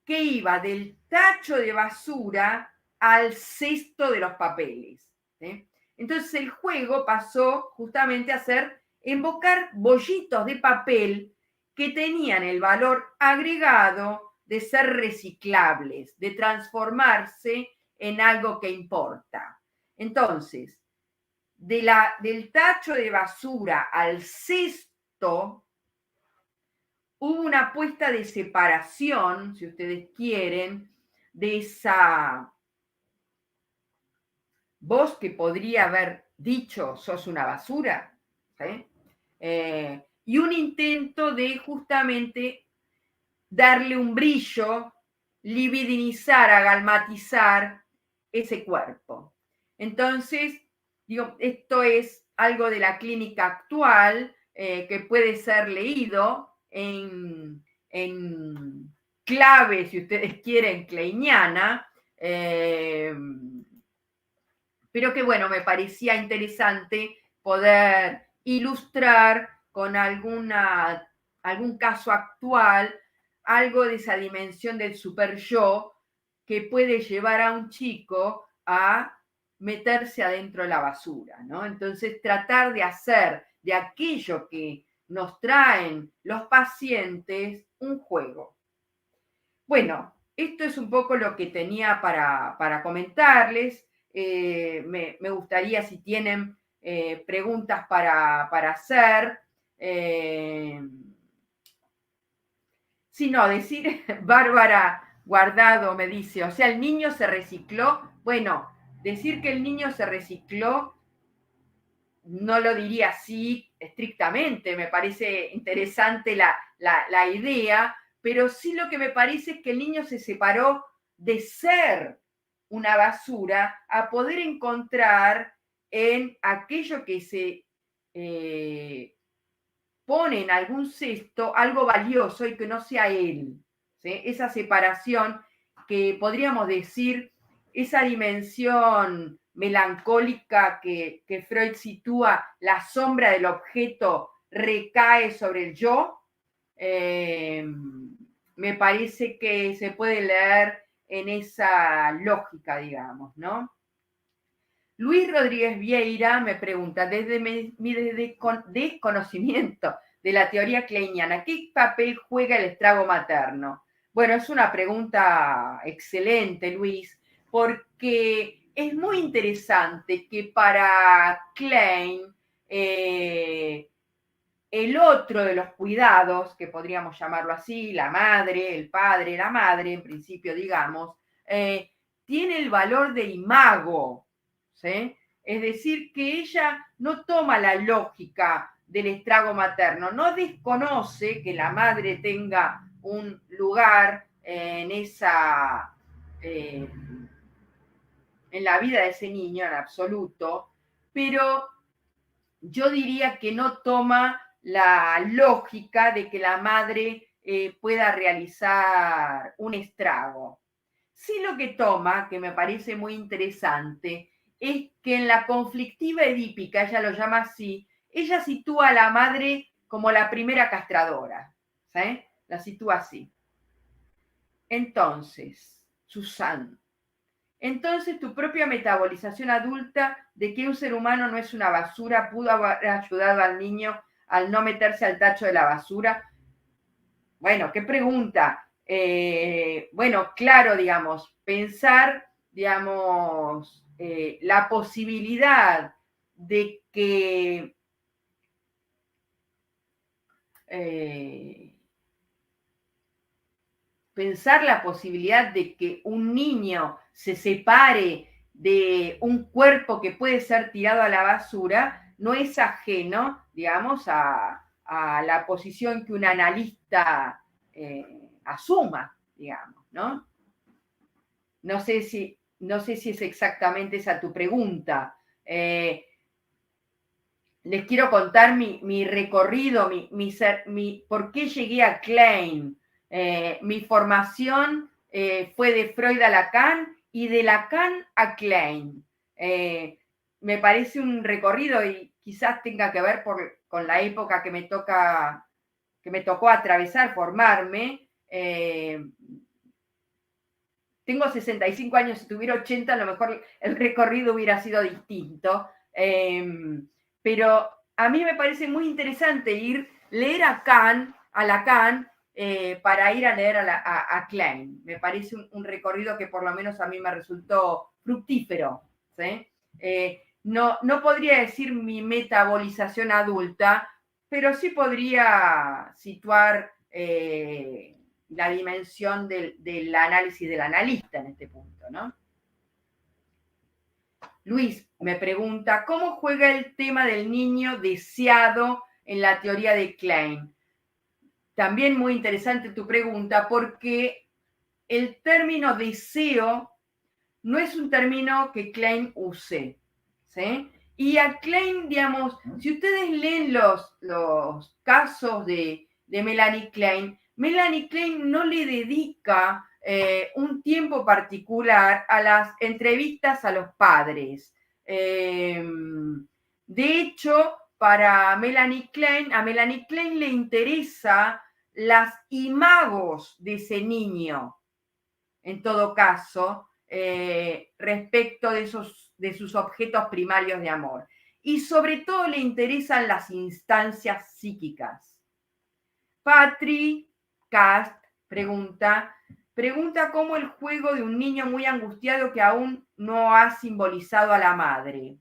Que iba del tacho de basura al cesto de los papeles, ¿sí? Entonces el juego pasó justamente a ser invocar bollitos de papel que tenían el valor agregado de ser reciclables, de transformarse en algo que importa. Entonces, del tacho de basura al cesto hubo una apuesta de separación, si ustedes quieren, de esa voz que podría haber dicho sos una basura, ¿sí? Y un intento de justamente darle un brillo, libidinizar, agalmatizar ese cuerpo. Entonces, digo, esto es algo de la clínica actual que puede ser leído en clave, si ustedes quieren, kleiniana, pero que bueno, me parecía interesante poder ilustrar con algún caso actual algo de esa dimensión del super yo que puede llevar a un chico a meterse adentro de la basura, ¿no? Entonces, tratar de hacer de aquello que nos traen los pacientes un juego. Bueno, esto es un poco lo que tenía para comentarles. Me gustaría si tienen preguntas para hacer. Si no, decir, Bárbara Guardado me dice, o sea, el niño se recicló. Bueno, decir que el niño se recicló no lo diría así estrictamente, me parece interesante la idea, pero sí lo que me parece es que el niño se separó de ser una basura a poder encontrar en aquello que se pone en algún cesto algo valioso y que no sea él. ¿Sí? Esa separación que podríamos decir, esa dimensión melancólica que Freud sitúa, la sombra del objeto recae sobre el yo, me parece que se puede leer en esa lógica, digamos, ¿no? Luis Rodríguez Vieira me pregunta, desde mi desconocimiento de la teoría kleiniana, ¿qué papel juega el estrago materno? Bueno, es una pregunta excelente, Luis, porque es muy interesante que para Klein el otro de los cuidados, que podríamos llamarlo así, la madre, el padre, la madre, en principio, digamos, tiene el valor de imago, ¿sí? Es decir, que ella no toma la lógica del estrago materno, no desconoce que la madre tenga un lugar en esa, en la vida de ese niño en absoluto, pero yo diría que no toma la lógica de que la madre pueda realizar un estrago. Sí lo que toma, que me parece muy interesante, es que en la conflictiva edípica, ella lo llama así, ella sitúa a la madre como la primera castradora, ¿sí? La sitúa así. Entonces, Susan, entonces tu propia metabolización adulta de que un ser humano no es una basura pudo haber ayudado al niño al no meterse al tacho de la basura. Bueno, qué pregunta. Bueno, claro, digamos, pensar, digamos, la posibilidad de que pensar la posibilidad de que un niño se separe de un cuerpo que puede ser tirado a la basura no es ajeno, digamos, a la posición que un analista asuma, digamos, ¿no? No sé si es exactamente esa tu pregunta. Les quiero contar mi recorrido, por qué llegué a Klein. Mi formación fue de Freud a Lacan y de Lacan a Klein. Me parece un recorrido y quizás tenga que ver con la época que me tocó atravesar, formarme. Tengo 65 años, si tuviera 80, a lo mejor el recorrido hubiera sido distinto. Pero a mí me parece muy interesante leer a Lacan, para ir a leer a Klein. Me parece un recorrido que por lo menos a mí me resultó fructífero. ¿Sí? No podría decir mi metabolización adulta, pero sí podría situar la dimensión del análisis del analista en este punto, ¿no? Luis me pregunta, ¿cómo juega el tema del niño deseado en la teoría de Klein? También muy interesante tu pregunta, porque el término deseo no es un término que Klein use, ¿sí? Y a Klein, digamos, si ustedes leen los casos de Melanie Klein no le dedica un tiempo particular a las entrevistas a los padres. De hecho, a Melanie Klein le interesa las imagos de ese niño, en todo caso, respecto de sus objetos primarios de amor. Y sobre todo le interesan las instancias psíquicas. Patri Cast pregunta cómo el juego de un niño muy angustiado que aún no ha simbolizado a la madre.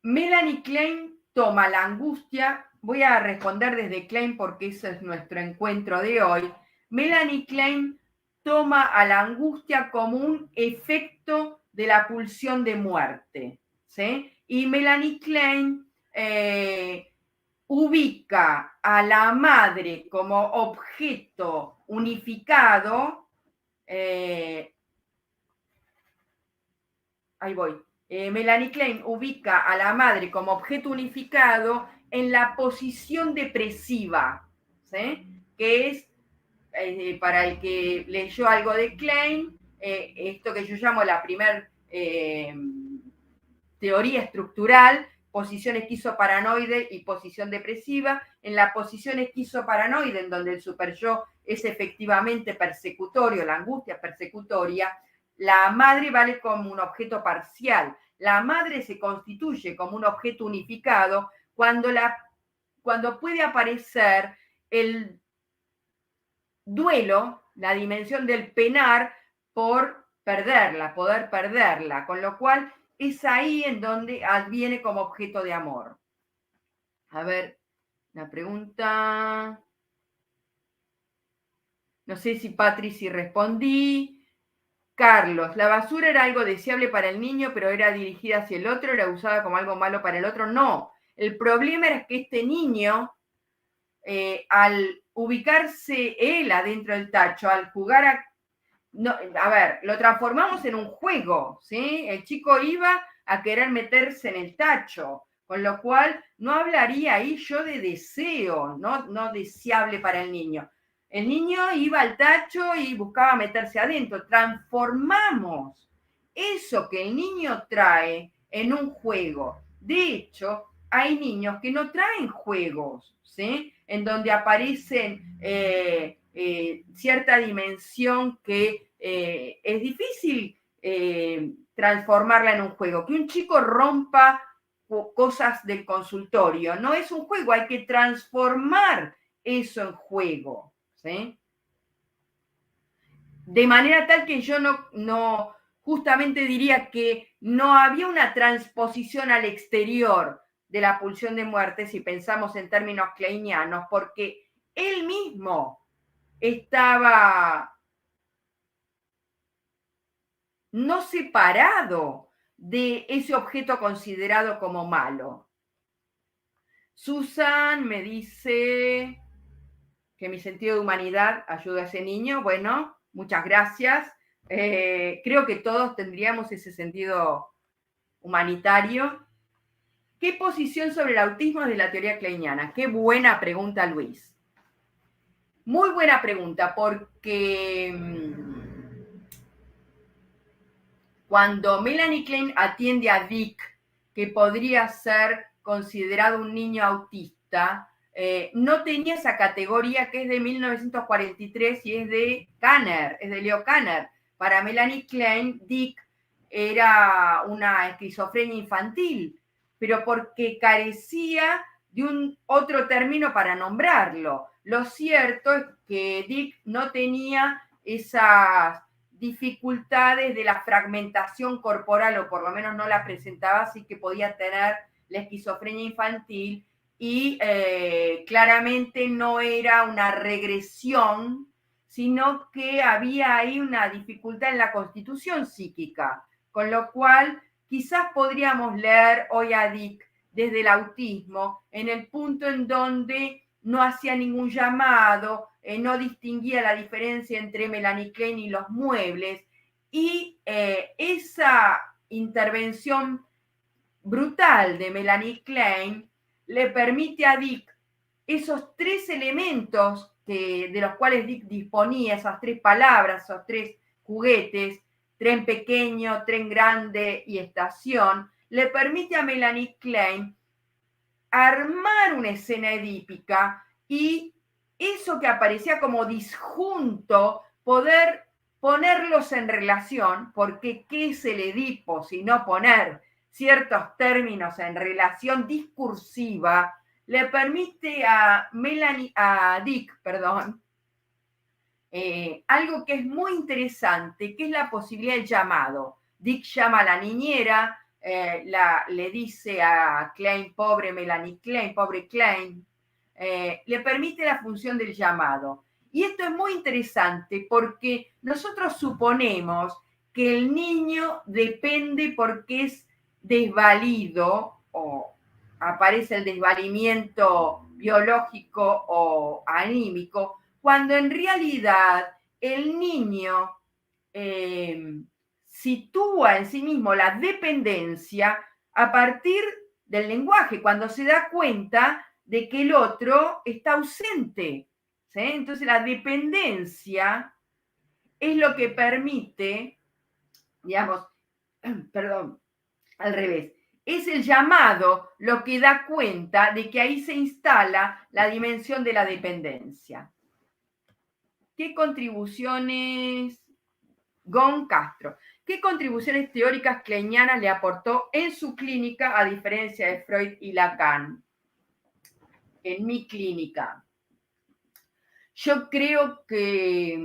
Melanie Klein toma la angustia, voy a responder desde Klein porque ese es nuestro encuentro de hoy. Melanie Klein toma a la angustia como un efecto de la pulsión de muerte, ¿sí? Y Melanie Klein ubica a la madre como objeto unificado, ahí voy. Melanie Klein ubica a la madre como objeto unificado en la posición depresiva, ¿sí? Que es, para el que leyó algo de Klein, esto que yo llamo la primer teoría estructural, posición esquizoparanoide y posición depresiva. En la posición esquizoparanoide, en donde el superyo es efectivamente persecutorio, la angustia persecutoria, la madre vale como un objeto parcial. La madre se constituye como un objeto unificado cuando puede aparecer el duelo, la dimensión del penar por perderla, poder perderla, con lo cual es ahí en donde adviene como objeto de amor. A ver, la pregunta. No sé si Patrici respondí. Carlos, la basura era algo deseable para el niño, pero era dirigida hacia el otro, era usada como algo malo para el otro. No, el problema era que este niño, al ubicarse él adentro del tacho, al jugar a ver, lo transformamos en un juego, ¿sí? El chico iba a querer meterse en el tacho, con lo cual no hablaría ahí yo de deseo, no deseable para el niño. El niño iba al tacho y buscaba meterse adentro. Transformamos eso que el niño trae en un juego. De hecho, hay niños que no traen juegos, ¿sí? En donde aparecen cierta dimensión que es difícil transformarla en un juego. Que un chico rompa cosas del consultorio no es un juego, hay que transformar eso en juego, ¿sí? De manera tal que yo no justamente diría que no había una transposición al exterior de la pulsión de muerte si pensamos en términos kleinianos, porque él mismo estaba no separado de ese objeto considerado como malo. Susan me dice que mi sentido de humanidad ayuda a ese niño. Bueno, muchas gracias. Creo que todos tendríamos ese sentido humanitario. ¿Qué posición sobre el autismo es de la teoría kleiniana? Qué buena pregunta, Luis. Muy buena pregunta, porque cuando Melanie Klein atiende a Dick, que podría ser considerado un niño autista, no tenía esa categoría que es de 1943 y es de Kanner, es de Leo Kanner. Para Melanie Klein, Dick era una esquizofrenia infantil, pero porque carecía de un otro término para nombrarlo. Lo cierto es que Dick no tenía esas dificultades de la fragmentación corporal, o por lo menos no la presentaba, así que podía tener la esquizofrenia infantil, y claramente no era una regresión, sino que había ahí una dificultad en la constitución psíquica, con lo cual quizás podríamos leer hoy a Dick desde el autismo, en el punto en donde no hacía ningún llamado, no distinguía la diferencia entre Melanie Klein y los muebles, y esa intervención brutal de Melanie Klein le permite a Dick esos tres elementos de los cuales Dick disponía, esas tres palabras, esos tres juguetes, tren pequeño, tren grande y estación, le permite a Melanie Klein armar una escena edípica y eso que aparecía como disjunto, poder ponerlos en relación, porque ¿qué es el Edipo sino poner ciertos términos en relación discursiva? Le permite a Dick, algo que es muy interesante, que es la posibilidad del llamado. Dick llama a la niñera, le dice a Klein, pobre Melanie Klein, pobre Klein, le permite la función del llamado. Y esto es muy interesante porque nosotros suponemos que el niño depende porque es desvalido o aparece el desvalimiento biológico o anímico, cuando en realidad el niño sitúa en sí mismo la dependencia a partir del lenguaje, cuando se da cuenta de que el otro está ausente. ¿Sí? Entonces la dependencia es lo que permite, digamos, perdón, al revés, es el llamado lo que da cuenta de que ahí se instala la dimensión de la dependencia. ¿Qué contribuciones, Gon Castro, qué contribuciones teóricas kleinianas le aportó en su clínica a diferencia de Freud y Lacan? En mi clínica. Yo creo que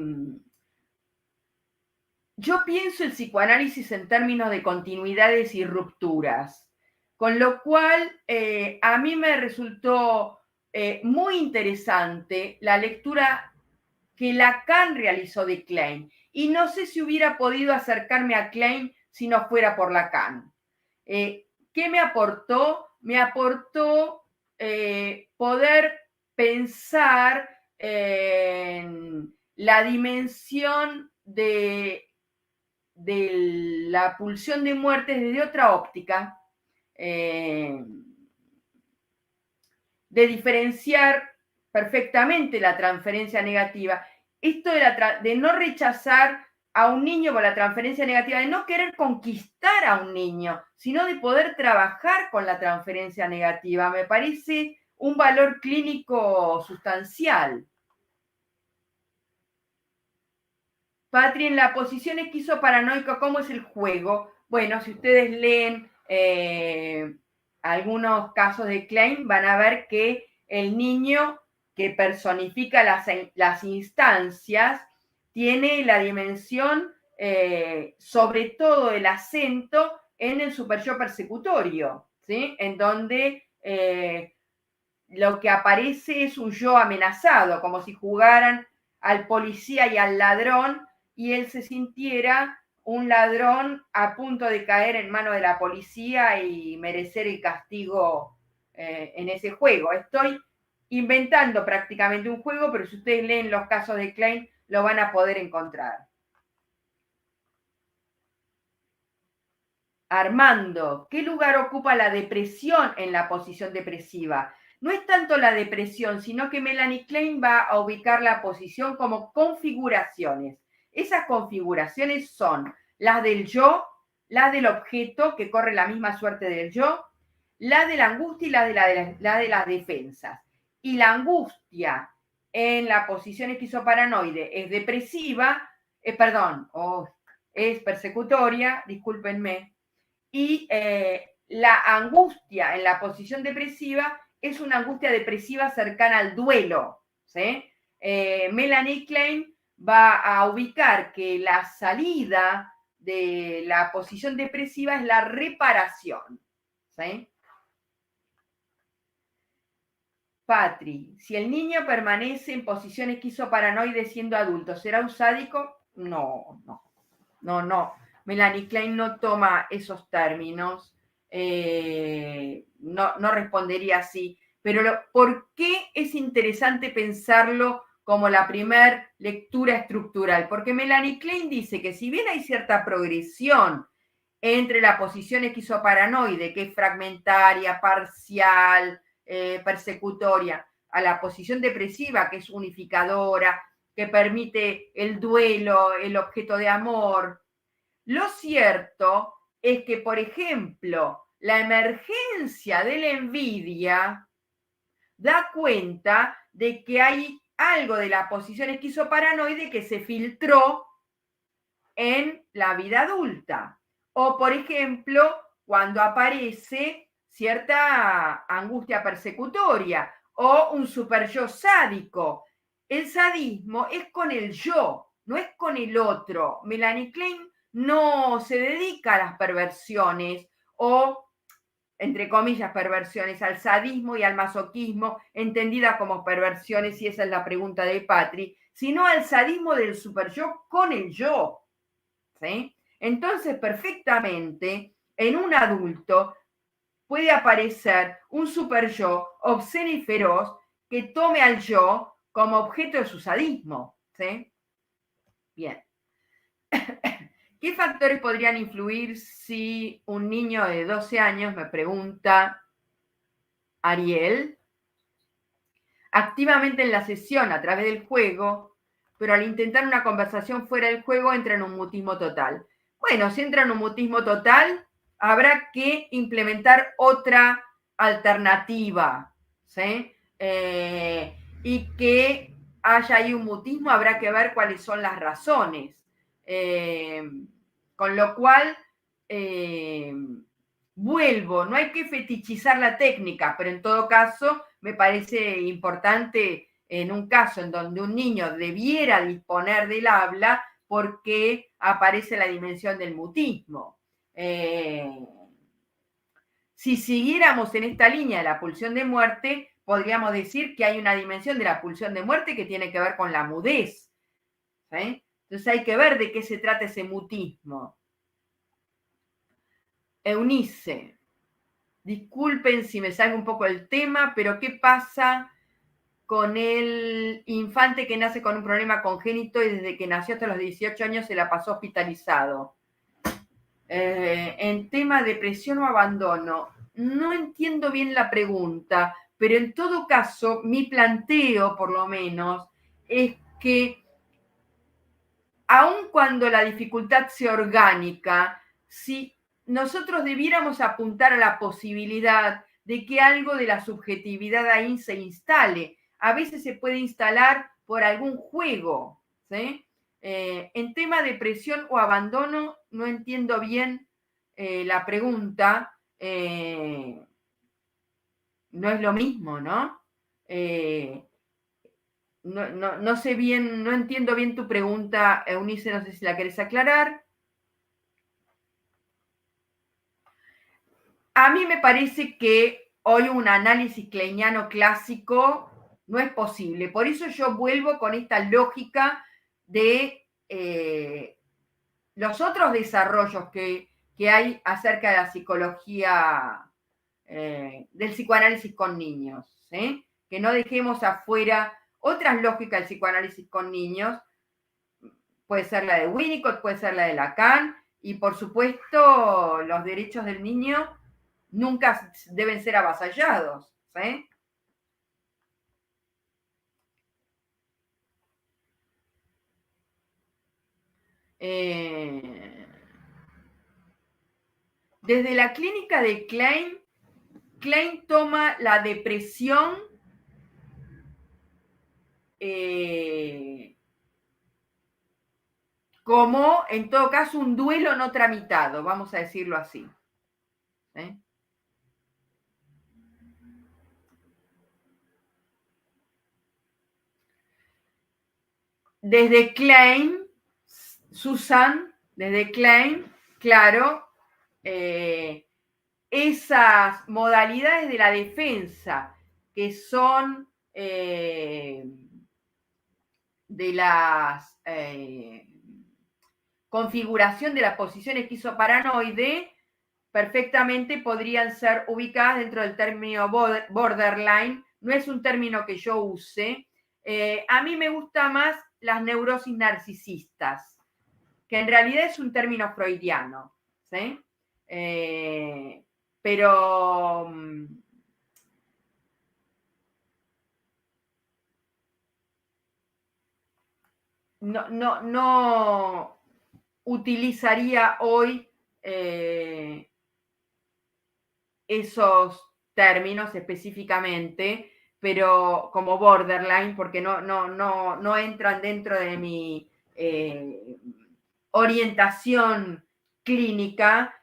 yo pienso el psicoanálisis en términos de continuidades y rupturas, con lo cual a mí me resultó muy interesante la lectura que Lacan realizó de Klein. Y no sé si hubiera podido acercarme a Klein si no fuera por Lacan. ¿Qué me aportó? Me aportó poder pensar en la dimensión de la pulsión de muerte desde otra óptica, de diferenciar perfectamente la transferencia negativa. Esto de no rechazar a un niño por la transferencia negativa, de no querer conquistar a un niño, sino de poder trabajar con la transferencia negativa, me parece un valor clínico sustancial. Patri, en la posición esquizoparanoica, ¿cómo es el juego? Bueno, si ustedes leen algunos casos de Klein, van a ver que el niño que personifica las instancias tiene la dimensión, sobre todo el acento en el superyo persecutorio, ¿sí? En donde lo que aparece es un yo amenazado, como si jugaran al policía y al ladrón y él se sintiera un ladrón a punto de caer en manos de la policía y merecer el castigo en ese juego. Estoy inventando prácticamente un juego, pero si ustedes leen los casos de Klein, lo van a poder encontrar. Armando, ¿qué lugar ocupa la depresión en la posición depresiva? No es tanto la depresión, sino que Melanie Klein va a ubicar la posición como configuraciones. Esas configuraciones son las del yo, las del objeto, que corre la misma suerte del yo, la de la angustia y la de las defensas. Y la angustia en la posición esquizoparanoide es depresiva, es persecutoria, discúlpenme, y la angustia en la posición depresiva es una angustia depresiva cercana al duelo. ¿Sí? Melanie Klein va a ubicar que la salida de la posición depresiva es la reparación. ¿Sí? Patri, si el niño permanece en posición esquizoparanoide siendo adulto, ¿será un sádico? No. Melanie Klein no toma esos términos. No respondería así. Pero ¿por qué es interesante pensarlo como la primer lectura estructural? Porque Melanie Klein dice que si bien hay cierta progresión entre la posición esquizoparanoide, que es fragmentaria, parcial, persecutoria, a la posición depresiva, que es unificadora, que permite el duelo, el objeto de amor. Lo cierto es que, por ejemplo, la emergencia de la envidia da cuenta de que hay algo de la posición esquizoparanoide que se filtró en la vida adulta. O, por ejemplo, cuando aparece cierta angustia persecutoria o un superyo sádico. El sadismo es con el yo, no es con el otro. Melanie Klein no se dedica a las perversiones o, entre comillas, perversiones, al sadismo y al masoquismo, entendida como perversiones, y esa es la pregunta de Patri, sino al sadismo del superyo con el yo. ¿Sí? Entonces, perfectamente, en un adulto puede aparecer un superyo obsceno y feroz que tome al yo como objeto de su sadismo. ¿Sí? Bien. ¿Qué factores podrían influir si un niño de 12 años, me pregunta Ariel, activamente en la sesión a través del juego, pero al intentar una conversación fuera del juego entra en un mutismo total? Bueno, si entra en un mutismo total, habrá que implementar otra alternativa, ¿sí? Y que haya ahí un mutismo, habrá que ver cuáles son las razones. Con lo cual, vuelvo, no hay que fetichizar la técnica, pero en todo caso me parece importante en un caso en donde un niño debiera disponer del habla, porque aparece la dimensión del mutismo. Si siguiéramos en esta línea de la pulsión de muerte, podríamos decir que hay una dimensión de la pulsión de muerte que tiene que ver con la mudez. ¿Sí? Entonces hay que ver de qué se trata ese mutismo. Eunice, disculpen si me salgo un poco del tema, pero ¿qué pasa con el infante que nace con un problema congénito y desde que nació hasta los 18 años se la pasó hospitalizado? En tema de depresión o abandono, no entiendo bien la pregunta, pero en todo caso, mi planteo, por lo menos, es que aun cuando la dificultad sea orgánica, si nosotros debiéramos apuntar a la posibilidad de que algo de la subjetividad ahí se instale. A veces se puede instalar por algún juego, ¿sí? En tema de depresión o abandono, no entiendo bien la pregunta. No es lo mismo, ¿no? No sé bien, no entiendo bien tu pregunta, Eunice, no sé si la querés aclarar. A mí me parece que hoy un análisis kleiniano clásico no es posible. Por eso yo vuelvo con esta lógica de los otros desarrollos que hay acerca de la psicología, del psicoanálisis con niños. ¿Sí? Que no dejemos afuera otras lógicas del psicoanálisis con niños. Puede ser la de Winnicott, puede ser la de Lacan, y por supuesto los derechos del niño nunca deben ser avasallados. ¿Sí? Desde la clínica de Klein, Klein toma la depresión como, en todo caso, un duelo no tramitado, vamos a decirlo así. ¿Eh? Desde Klein, Susan, desde Klein, claro, esas modalidades de la defensa que son de las configuración de la posición esquizoparanoide, perfectamente podrían ser ubicadas dentro del término borderline. No es un término que yo use. A mí me gusta más las neurosis narcisistas, que en realidad es un término freudiano, ¿sí? Pero no utilizaría hoy esos términos específicamente, pero como borderline, porque no entran dentro de mi orientación clínica,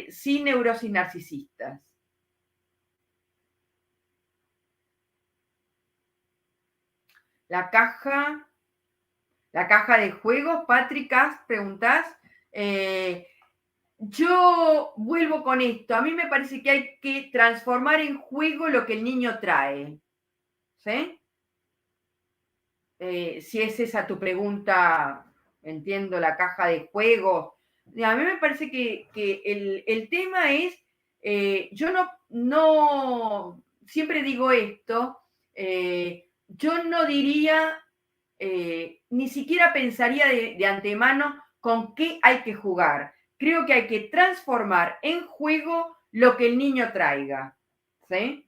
sin neurosis narcisistas. La caja de juegos, Pátricas, preguntás. Yo vuelvo con esto. A mí me parece que hay que transformar en juego lo que el niño trae. ¿Sí? Si es esa tu pregunta, entiendo la caja de juegos. A mí me parece que el tema es, yo no, siempre digo esto, yo no diría, ni siquiera pensaría de antemano con qué hay que jugar. Creo que hay que transformar en juego lo que el niño traiga. ¿Sí?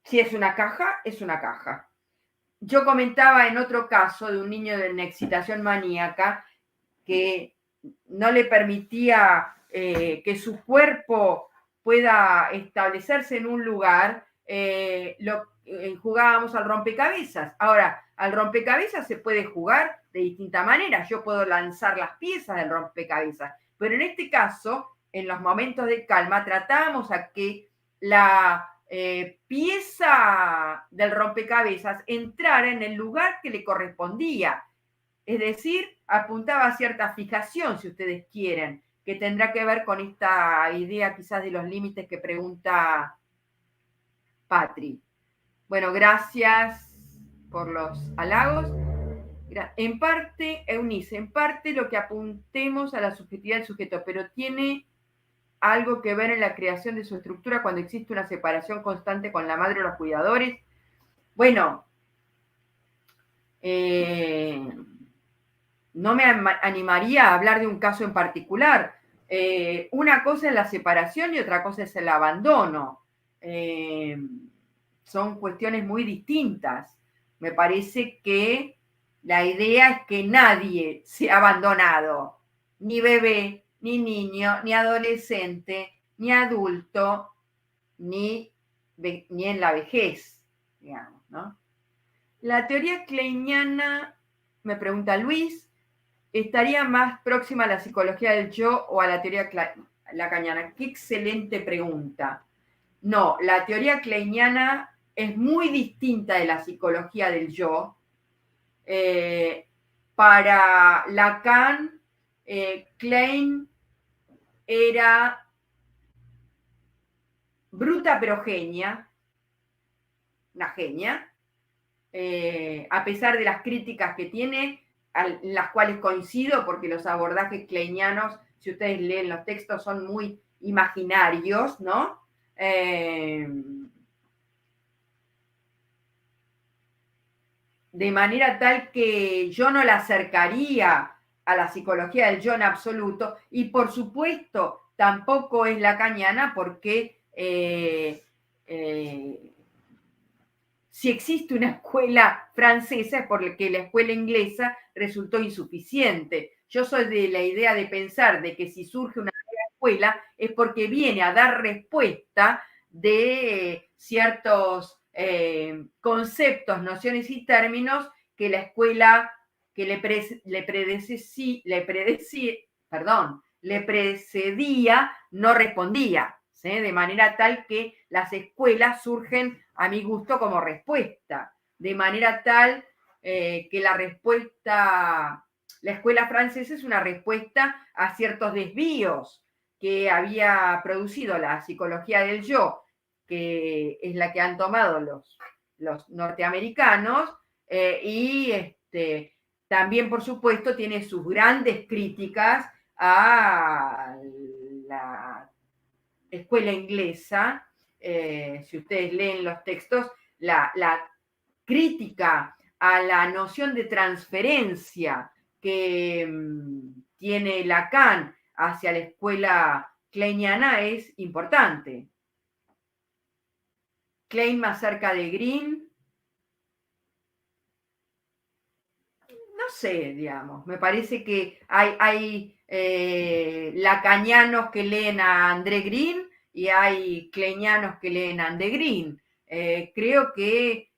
Si es una caja, es una caja. Yo comentaba en otro caso de un niño de una excitación maníaca que no le permitía que su cuerpo pueda establecerse en un lugar, jugábamos al rompecabezas. Ahora, al rompecabezas se puede jugar de distintas maneras. Yo puedo lanzar las piezas del rompecabezas, pero en este caso, en los momentos de calma, tratábamos a que la pieza del rompecabezas entrara en el lugar que le correspondía. Es decir, apuntaba a cierta fijación, si ustedes quieren, que tendrá que ver con esta idea quizás de los límites que pregunta Patri. Bueno, gracias por los halagos. En parte, Eunice, en parte lo que apuntemos a la subjetividad del sujeto, pero tiene algo que ver en la creación de su estructura cuando existe una separación constante con la madre o los cuidadores. Bueno, no me animaría a hablar de un caso en particular. Una cosa es la separación y otra cosa es el abandono. Son cuestiones muy distintas. Me parece que la idea es que nadie sea abandonado, ni bebé, ni niño, ni adolescente, ni adulto, ni en la vejez, digamos, ¿no? La teoría kleiniana, me pregunta Luis, ¿estaría más próxima a la psicología del yo o a la teoría lacaniana? Qué excelente pregunta. No, la teoría kleiniana es muy distinta de la psicología del yo. Para Lacan, Klein era bruta pero genia, una genia, a pesar de las críticas que tiene, las cuales coincido porque los abordajes kleinianos, si ustedes leen los textos, son muy imaginarios, ¿no? De manera tal que yo no la acercaría a la psicología del yo en absoluto, y por supuesto tampoco es lacaniana porque si existe una escuela francesa es porque la escuela inglesa resultó insuficiente. Yo soy de la idea de pensar de que si surge una nueva escuela es porque viene a dar respuesta de ciertos conceptos, nociones y términos que la escuela que le precedía no respondía, ¿sí? De manera tal que las escuelas surgen a mi gusto como respuesta, de manera tal que la escuela francesa es una respuesta a ciertos desvíos que había producido la psicología del yo que es la que han tomado los norteamericanos, y también, por supuesto, tiene sus grandes críticas a la escuela inglesa. Si ustedes leen los textos, la crítica a la noción de transferencia que tiene Lacan hacia la escuela kleiniana es importante. Klein más cerca de Green, no sé, digamos, me parece que hay lacanianos que leen a André Green y hay kleinianos que leen a André Green. Creo que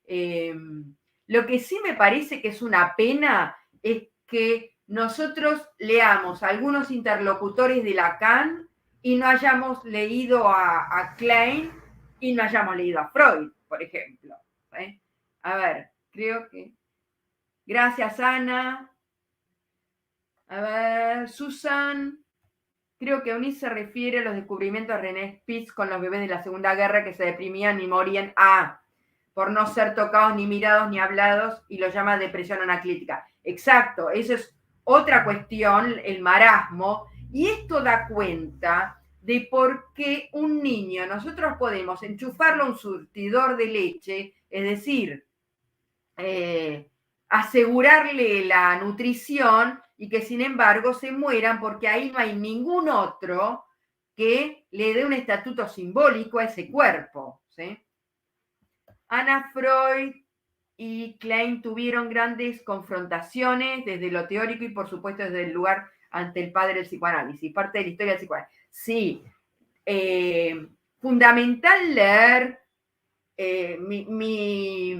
lo que sí me parece que es una pena es que nosotros leamos a algunos interlocutores de Lacan y no hayamos leído a Klein y no hayamos leído a Freud, por ejemplo. A ver, creo que... Gracias, Ana. A ver, Susan. Creo que Eunice se refiere a los descubrimientos de René Spitz con los bebés de la Segunda Guerra que se deprimían y morían por no ser tocados, ni mirados, ni hablados, y lo llama depresión anaclítica. Exacto, esa es otra cuestión, el marasmo, y esto da cuenta de por qué un niño, nosotros podemos enchufarlo a un surtidor de leche, es decir, asegurarle la nutrición y que sin embargo se mueran porque ahí no hay ningún otro que le dé un estatuto simbólico a ese cuerpo. ¿Sí? Anna Freud y Klein tuvieron grandes confrontaciones desde lo teórico y por supuesto desde el lugar ante el padre del psicoanálisis, parte de la historia del psicoanálisis. Sí, fundamental leer. Mi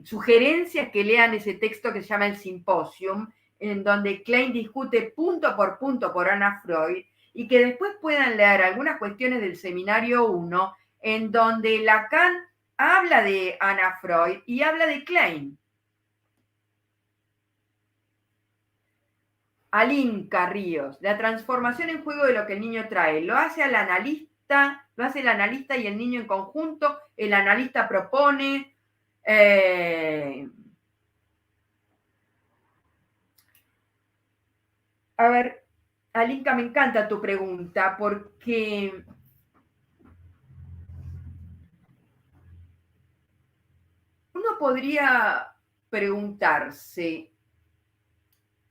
sugerencia es que lean ese texto que se llama El Simposium, en donde Klein discute punto por Anna Freud, y que después puedan leer algunas cuestiones del seminario 1, en donde Lacan habla de Anna Freud y habla de Klein. Alinka Ríos, la transformación en juego de lo que el niño trae, lo hace el analista y el niño en conjunto, el analista propone. A ver, Alinka, me encanta tu pregunta porque uno podría preguntarse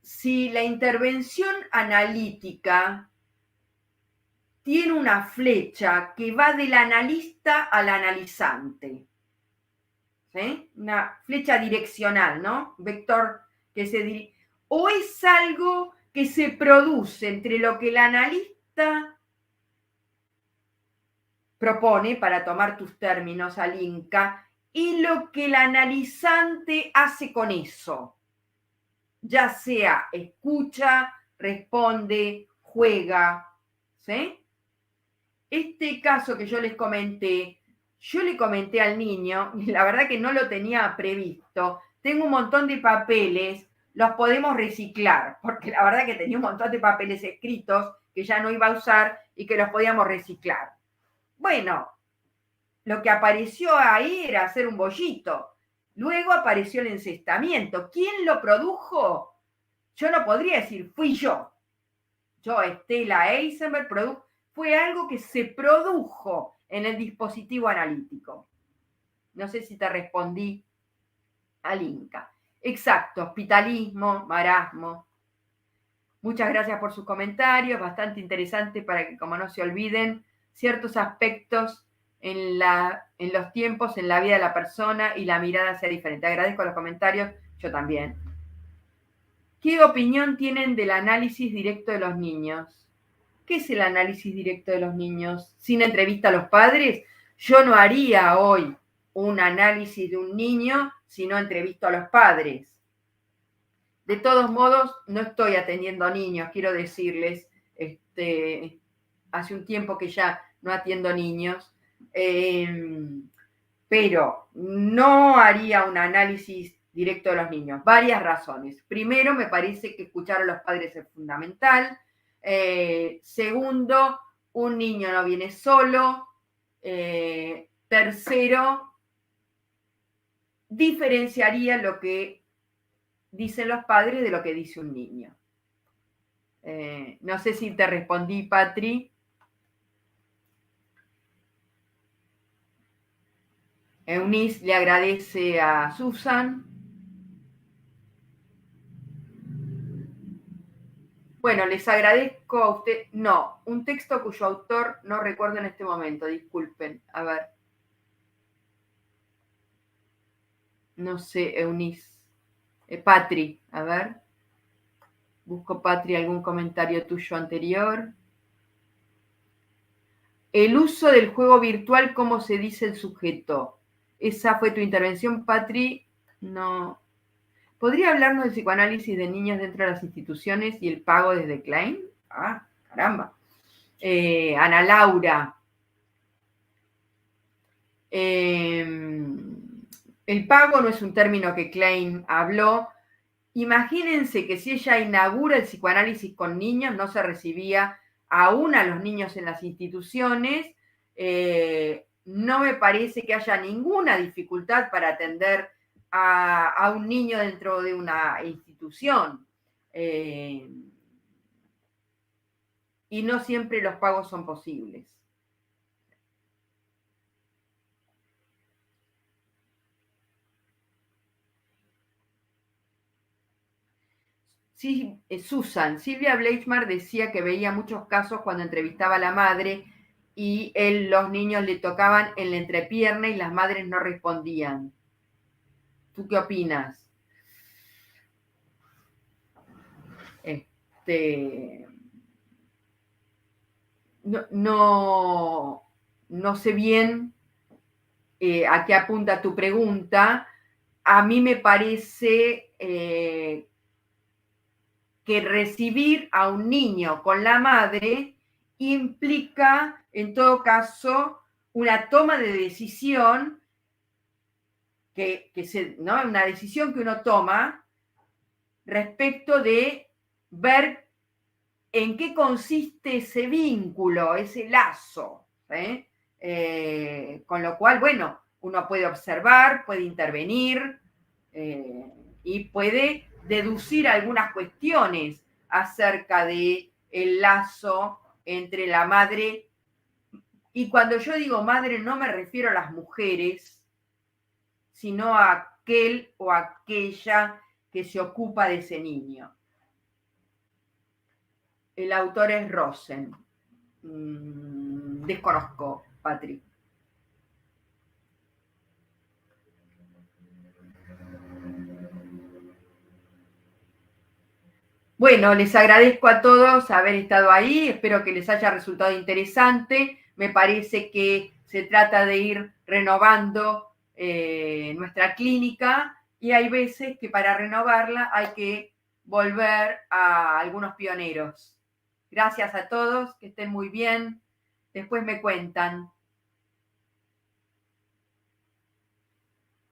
si la intervención analítica tiene una flecha que va del analista al analizante. ¿Sí? Una flecha direccional, ¿no? Vector que se dirige. O es algo que se produce entre lo que el analista propone, para tomar tus términos, Alinka, y lo que el analizante hace con eso. Ya sea escucha, responde, juega. ¿Sí? Este caso que yo le comenté al niño, y la verdad que no lo tenía previsto, tengo un montón de papeles, los podemos reciclar, porque la verdad que tenía un montón de papeles escritos que ya no iba a usar y que los podíamos reciclar. Bueno, lo que apareció ahí era hacer un bollito. Luego apareció el encestamiento. ¿Quién lo produjo? Yo no podría decir, fui yo. Yo, Estela Eisenberg, fue algo que se produjo en el dispositivo analítico. No sé si te respondí al Inca. Exacto, hospitalismo, marasmo. Muchas gracias por sus comentarios, bastante interesante para que, como no se olviden, ciertos aspectos en los tiempos, en la vida de la persona y la mirada sea diferente. Agradezco los comentarios, yo también. ¿Qué opinión tienen del análisis directo de los niños? ¿Qué es el análisis directo de los niños? Sin entrevista a los padres, yo no haría hoy un análisis de un niño si no entrevisto a los padres. De todos modos, no estoy atendiendo niños, quiero decirles, hace un tiempo que ya no atiendo niños, pero no haría un análisis directo de los niños. Varias razones. Primero, me parece que escuchar a los padres es fundamental. Segundo, un niño no viene solo. tercero, diferenciaría lo que dicen los padres de lo que dice un niño. No sé si te respondí, Patri. Eunice le agradece a Susan. Bueno, les agradezco a usted. No, un texto cuyo autor no recuerdo en este momento, disculpen. A ver. No sé, Eunice. Patri, a ver. Busco, Patri, algún comentario tuyo anterior. El uso del juego virtual, ¿cómo se dice el sujeto? Esa fue tu intervención, Patri. No. ¿Podría hablarnos del psicoanálisis de niños dentro de las instituciones y el pago desde Klein? Ah, caramba. Ana Laura. El pago no es un término que Klein habló. Imagínense que si ella inaugura el psicoanálisis con niños, no se recibía aún a los niños en las instituciones. No me parece que haya ninguna dificultad para atender a un niño dentro de una institución. Y no siempre los pagos son posibles. Sí, Susan, Silvia Bleichmar decía que veía muchos casos cuando entrevistaba a la madre y los niños le tocaban en la entrepierna y las madres no respondían. ¿Tú qué opinas? No sé bien a qué apunta tu pregunta. A mí me parece que recibir a un niño con la madre implica, en todo caso, una toma de decisión, ¿no? Una decisión que uno toma respecto de ver en qué consiste ese vínculo, ese lazo. Con lo cual, bueno, uno puede observar, puede intervenir y puede deducir algunas cuestiones acerca de el lazo entre la madre. Y cuando yo digo madre no me refiero a las mujeres, sino a aquel o aquella que se ocupa de ese niño. El autor es Rosen. Desconozco, Patrick. Bueno, les agradezco a todos haber estado ahí. Espero que les haya resultado interesante. Me parece que se trata de ir renovando nuestra clínica y hay veces que para renovarla hay que volver a algunos pioneros. Gracias a todos, que estén muy bien. Después me cuentan.